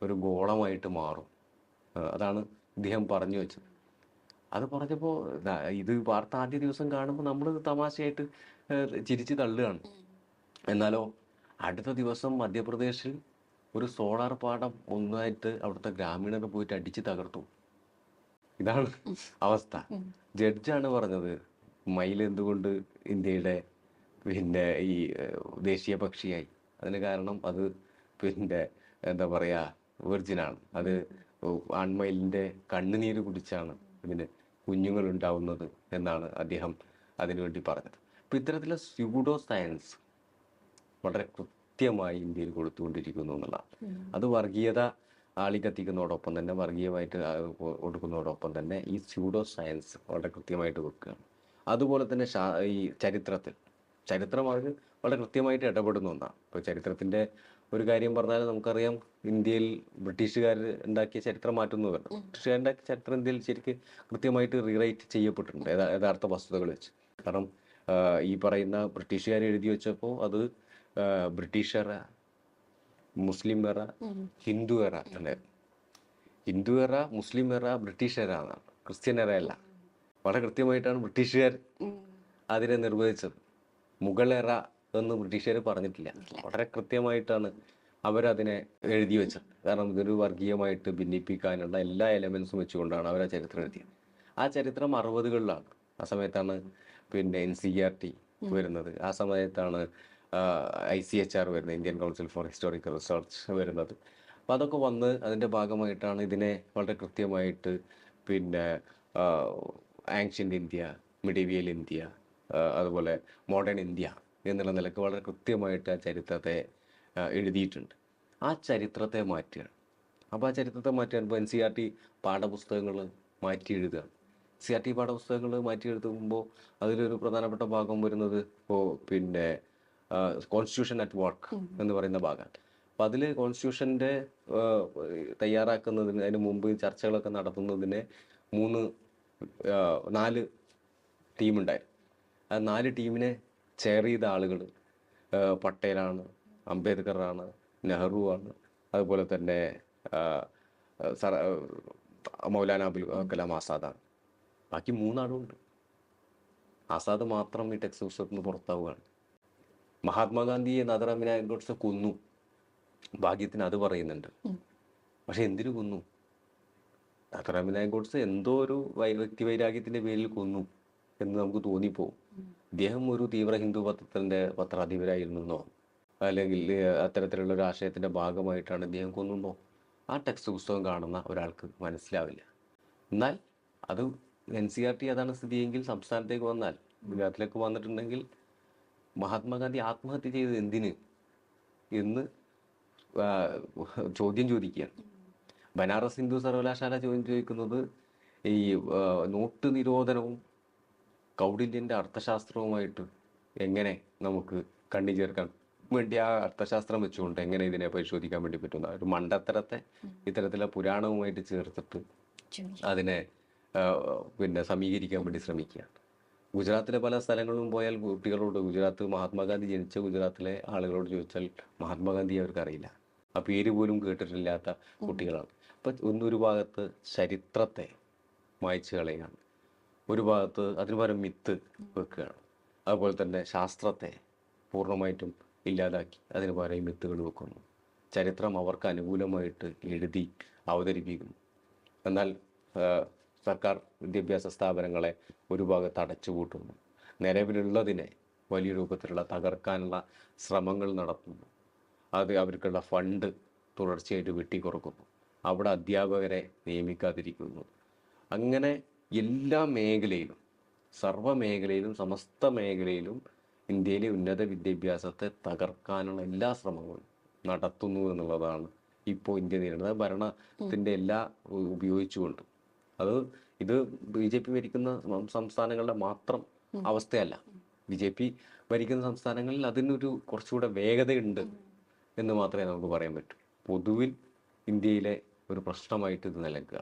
ഒരു ഗോളമായിട്ട് മാറും. അതാണ് ഇദ്ദേഹം പറഞ്ഞു വെച്ചത്. അത് പറഞ്ഞപ്പോൾ ഇത് വാർത്ത ആദ്യ ദിവസം കാണുമ്പോൾ നമ്മൾ തമാശയായിട്ട് ചിരിച്ച് തള്ളുകയാണ്. എന്നാലോ അടുത്ത ദിവസം മധ്യപ്രദേശിൽ ഒരു സോളാർ പാടം ഒന്നായിട്ട് അവിടുത്തെ ഗ്രാമീണർ പോയിട്ട് അടിച്ച് തകർത്തു. ഇതാണ് അവസ്ഥ. ജഡ്ജാണ് പറഞ്ഞത്, മയിൽ എന്തുകൊണ്ട് ഇന്ത്യയുടെ പിന്നെ ഈ ദേശീയ പക്ഷിയായി? അതിന് കാരണം അത് പിന്നെ എന്താ പറയുക, വെർജിനാണ്. അത് ആൺമയിലിൻ്റെ കണ്ണുനീര് കുടിച്ചാണ് ഇതിന് കുഞ്ഞുങ്ങൾ ഉണ്ടാവുന്നത് എന്നാണ് അദ്ദേഹം അതിനുവേണ്ടി പറഞ്ഞത്. അപ്പോൾ ഇത്തരത്തിലുള്ള സ്യൂഡോ സയൻസ് വളരെ കൃത്യമായി ഇന്ത്യയിൽ കൊടുത്തുകൊണ്ടിരിക്കുന്നു എന്നുള്ളതാണ്. അത് വർഗീയത ആളിക്കത്തിക്കുന്നതോടൊപ്പം തന്നെ, വർഗീയമായിട്ട് കൊടുക്കുന്നതോടൊപ്പം തന്നെ ഈ സ്യൂഡോ സയൻസ് വളരെ കൃത്യമായിട്ട് വെക്കുകയാണ്. അതുപോലെ തന്നെ ഈ ചരിത്രം അവർ വളരെ കൃത്യമായിട്ട് ഇടപെടുന്ന ഒന്നാണ്. ഇപ്പോൾ ചരിത്രത്തിൻ്റെ ഒരു കാര്യം പറഞ്ഞാൽ നമുക്കറിയാം, ഇന്ത്യയിൽ ബ്രിട്ടീഷുകാർ ഉണ്ടാക്കിയ ചരിത്രം മാറ്റുന്നതല്ല. ബ്രിട്ടീഷുകാരുണ്ടാക്കിയ ചരിത്രം ഇന്ത്യയിൽ ശരിക്കും കൃത്യമായിട്ട് റീറൈറ്റ് ചെയ്യപ്പെട്ടിട്ടുണ്ട് യഥാർത്ഥ വസ്തുതകൾ വെച്ച്. കാരണം ഈ പറയുന്ന ബ്രിട്ടീഷുകാർ എഴുതി വെച്ചപ്പോൾ അത് ബ്രിട്ടീഷ് എറ, മുസ്ലിം എറ, ഹിന്ദു എറ അല്ലേ? ഹിന്ദു എറ, മുസ്ലിം എറ, ബ്രിട്ടീഷ് എറ എന്നാണ്, ക്രിസ്ത്യൻ എറ അല്ല. വളരെ കൃത്യമായിട്ടാണ് ബ്രിട്ടീഷുകാർ അതിനെ നിർവഹിച്ചത്. മുഗൾ എറ എന്ന് ബ്രിട്ടീഷുകാർ പറഞ്ഞിട്ടില്ല. വളരെ കൃത്യമായിട്ടാണ് അവരതിനെ എഴുതി വെച്ചത്. കാരണം ഇതൊരു വർഗീയമായിട്ട് ഭിന്നിപ്പിക്കാനുള്ള എല്ലാ എലമെൻസും വെച്ചുകൊണ്ടാണ് അവർ ആ ചരിത്രം എഴുതിയത്. ആ ചരിത്രം 60കളിലാണ്. ആ സമയത്താണ് പിന്നെ NCERT വരുന്നത്. ആ സമയത്താണ് ICHR വരുന്നത്, Indian council four historical research വരുന്നത്. അപ്പോൾ അതൊക്കെ വന്ന് അതിൻ്റെ ഭാഗമായിട്ടാണ് ഇതിനെ വളരെ കൃത്യമായിട്ട് പിന്നെ ആൻഷ്യൻ്റ് ഇന്ത്യ, മിഡീവിയൽ ഇന്ത്യ, അതുപോലെ മോഡേൺ ഇന്ത്യ എന്നുള്ള നിലക്ക് വളരെ കൃത്യമായിട്ട് ആ ചരിത്രത്തെ എഴുതിയിട്ടുണ്ട്. ആ ചരിത്രത്തെ മാറ്റുകയാണ്. അപ്പോൾ ആ ചരിത്രത്തെ മാറ്റാൻ ഇപ്പോൾ NCERT പാഠപുസ്തകങ്ങൾ മാറ്റി എഴുതുക. NCERT പാഠപുസ്തകങ്ങൾ മാറ്റി എഴുതുമ്പോൾ അതിലൊരു പ്രധാനപ്പെട്ട ഭാഗം വരുന്നത് ഇപ്പോൾ പിന്നെ കോൺസ്റ്റിറ്റ്യൂഷൻ അറ്റ് വർക്ക് എന്ന് പറയുന്ന ഭാഗമാണ്. അപ്പോൾ അതിൽ കോൺസ്റ്റിറ്റ്യൂഷൻ്റെ തയ്യാറാക്കുന്നതിന് അതിന് മുമ്പ് ചർച്ചകളൊക്കെ നടത്തുന്നതിന് 4 ടീമുണ്ടായിരുന്നു. ആ 4 ടീമിനെ ചെയർ ചെയ്ത ആളുകൾ പട്ടേലാണ്, അംബേദ്കറാണ്, നെഹ്റു ആണ്, അതുപോലെ തന്നെ മൗലാന അബുൽ കലാം ആസാദാണ്. ബാക്കി 3 ആളുണ്ട്. ആസാദ് മാത്രം ഈ ടെക്സ്റ്റ് പുസ്തകത്തിൽ നിന്ന് പുറത്താവുകയാണ്. മഹാത്മാഗാന്ധിയെ നാഥുറാം വിനായക് ഗോഡ്സെ കൊന്നു, ഭാഗ്യത്തിന് അത് പറയുന്നുണ്ട്. പക്ഷെ എന്തിനു കൊന്നു? നാഥുറാം വിനായക് ഗോഡ്സെ എന്തോ ഒരു വ്യക്തി വൈരാഗ്യത്തിന്റെ പേരിൽ കൊന്നു എന്ന് നമുക്ക് തോന്നിപ്പോവും. ഇദ്ദേഹം ഒരു തീവ്ര ഹിന്ദു പത്രാധിപരായിരുന്നോ, അല്ലെങ്കിൽ അത്തരത്തിലുള്ള ഒരു ആശയത്തിന്റെ ഭാഗമായിട്ടാണ് ഇദ്ദേഹം കൊന്നുന്നോ, ആ ടെക്സ്റ്റ് പുസ്തകം കാണുന്ന ഒരാൾക്ക് മനസ്സിലാവില്ല. എന്നാൽ അത് NCERT അതാണ് സ്ഥിതിയെങ്കിൽ സംസ്ഥാനത്തേക്ക് വന്നാൽ, ഗുജറാത്തിലേക്ക് വന്നിട്ടുണ്ടെങ്കിൽ മഹാത്മാഗാന്ധി ആത്മഹത്യ ചെയ്തത് എന്തിന് എന്ന് ചോദ്യം ചോദിക്കുകയാണ്. ബനാറസ് ഹിന്ദു സർവകലാശാല ചോദിക്കുന്നത് ഈ നോട്ട് നിരോധനവും കൗടില്യൻ്റെ അർത്ഥശാസ്ത്രവുമായിട്ട് എങ്ങനെ നമുക്ക് കണ്ണി ചേർക്കാൻ വേണ്ടി, ആ അർത്ഥശാസ്ത്രം വെച്ചുകൊണ്ട് എങ്ങനെ ഇതിനെ പരിശോധിക്കാൻ വേണ്ടി പറ്റുന്ന ഒരു മണ്ടത്തരത്തെ ഇത്തരത്തിലുള്ള പുരാണവുമായിട്ട് ചേർത്തിട്ട് അതിനെ പിന്നെ സമീകരിക്കാൻ വേണ്ടി ശ്രമിക്കുകയാണ്. ഗുജറാത്തിലെ പല സ്ഥലങ്ങളിലും പോയാൽ കുട്ടികളോട്, മഹാത്മാഗാന്ധി ജനിച്ച ഗുജറാത്തിലെ ആളുകളോട് ചോദിച്ചാൽ മഹാത്മാഗാന്ധി അവർക്ക് അറിയില്ല, ആ പേര് പോലും കേട്ടിട്ടില്ലാത്ത കുട്ടികളാണ്. അപ്പം ഒരു ഭാഗത്ത് ചരിത്രത്തെ മായ്ച്ചു കളയുകയാണ്, ഒരു ഭാഗത്ത് അതിന് പകരം മിത്ത് വെക്കുകയാണ്. അതുപോലെ തന്നെ ശാസ്ത്രത്തെ പൂർണ്ണമായിട്ടും ഇല്ലാതാക്കി അതിന് പകരം മിത്തുകൾ വെക്കുന്നു. ചരിത്രം അവർക്ക് അനുകൂലമായിട്ട് എഴുതി അവതരിപ്പിക്കുന്നു. എന്നാൽ സർക്കാർ വിദ്യാഭ്യാസ സ്ഥാപനങ്ങളെ ഒരു ഭാഗത്ത് അടച്ചുപൂട്ടുന്നു, നിലവിലുള്ളതിനെ വലിയ രൂപത്തിലുള്ള തകർക്കാനുള്ള ശ്രമങ്ങൾ നടത്തുന്നു. അത് അവർക്കുള്ള ഫണ്ട് തുടർച്ചയായിട്ട് വെട്ടിക്കുറക്കുന്നു, അവിടെ അധ്യാപകരെ നിയമിക്കാതിരിക്കുന്നു. അങ്ങനെ എല്ലാ മേഖലയിലും, സർവ്വ മേഖലയിലും, സമസ്ത മേഖലയിലും ഇന്ത്യയിലെ ഉന്നത വിദ്യാഭ്യാസത്തെ തകർക്കാനുള്ള എല്ലാ ശ്രമങ്ങളും നടത്തുന്നു എന്നുള്ളതാണ് ഇപ്പോൾ ഇന്ത്യ നേരിടുന്നത്. ഭരണത്തിൻ്റെ എല്ലാ ഉപയോഗിച്ചുകൊണ്ട്. ഇത് BJP ഭരിക്കുന്ന സംസ്ഥാനങ്ങളുടെ മാത്രം അവസ്ഥയല്ല. BJP ഭരിക്കുന്ന സംസ്ഥാനങ്ങളിൽ അതിനൊരു കുറച്ചുകൂടെ വേഗതയുണ്ട് എന്ന് മാത്രമേ നമുക്ക് പറയാൻ പറ്റൂ. പൊതുവിൽ ഇന്ത്യയിലെ ഒരു പ്രശ്നമായിട്ട് ഇത് നിലനിൽക്കുക.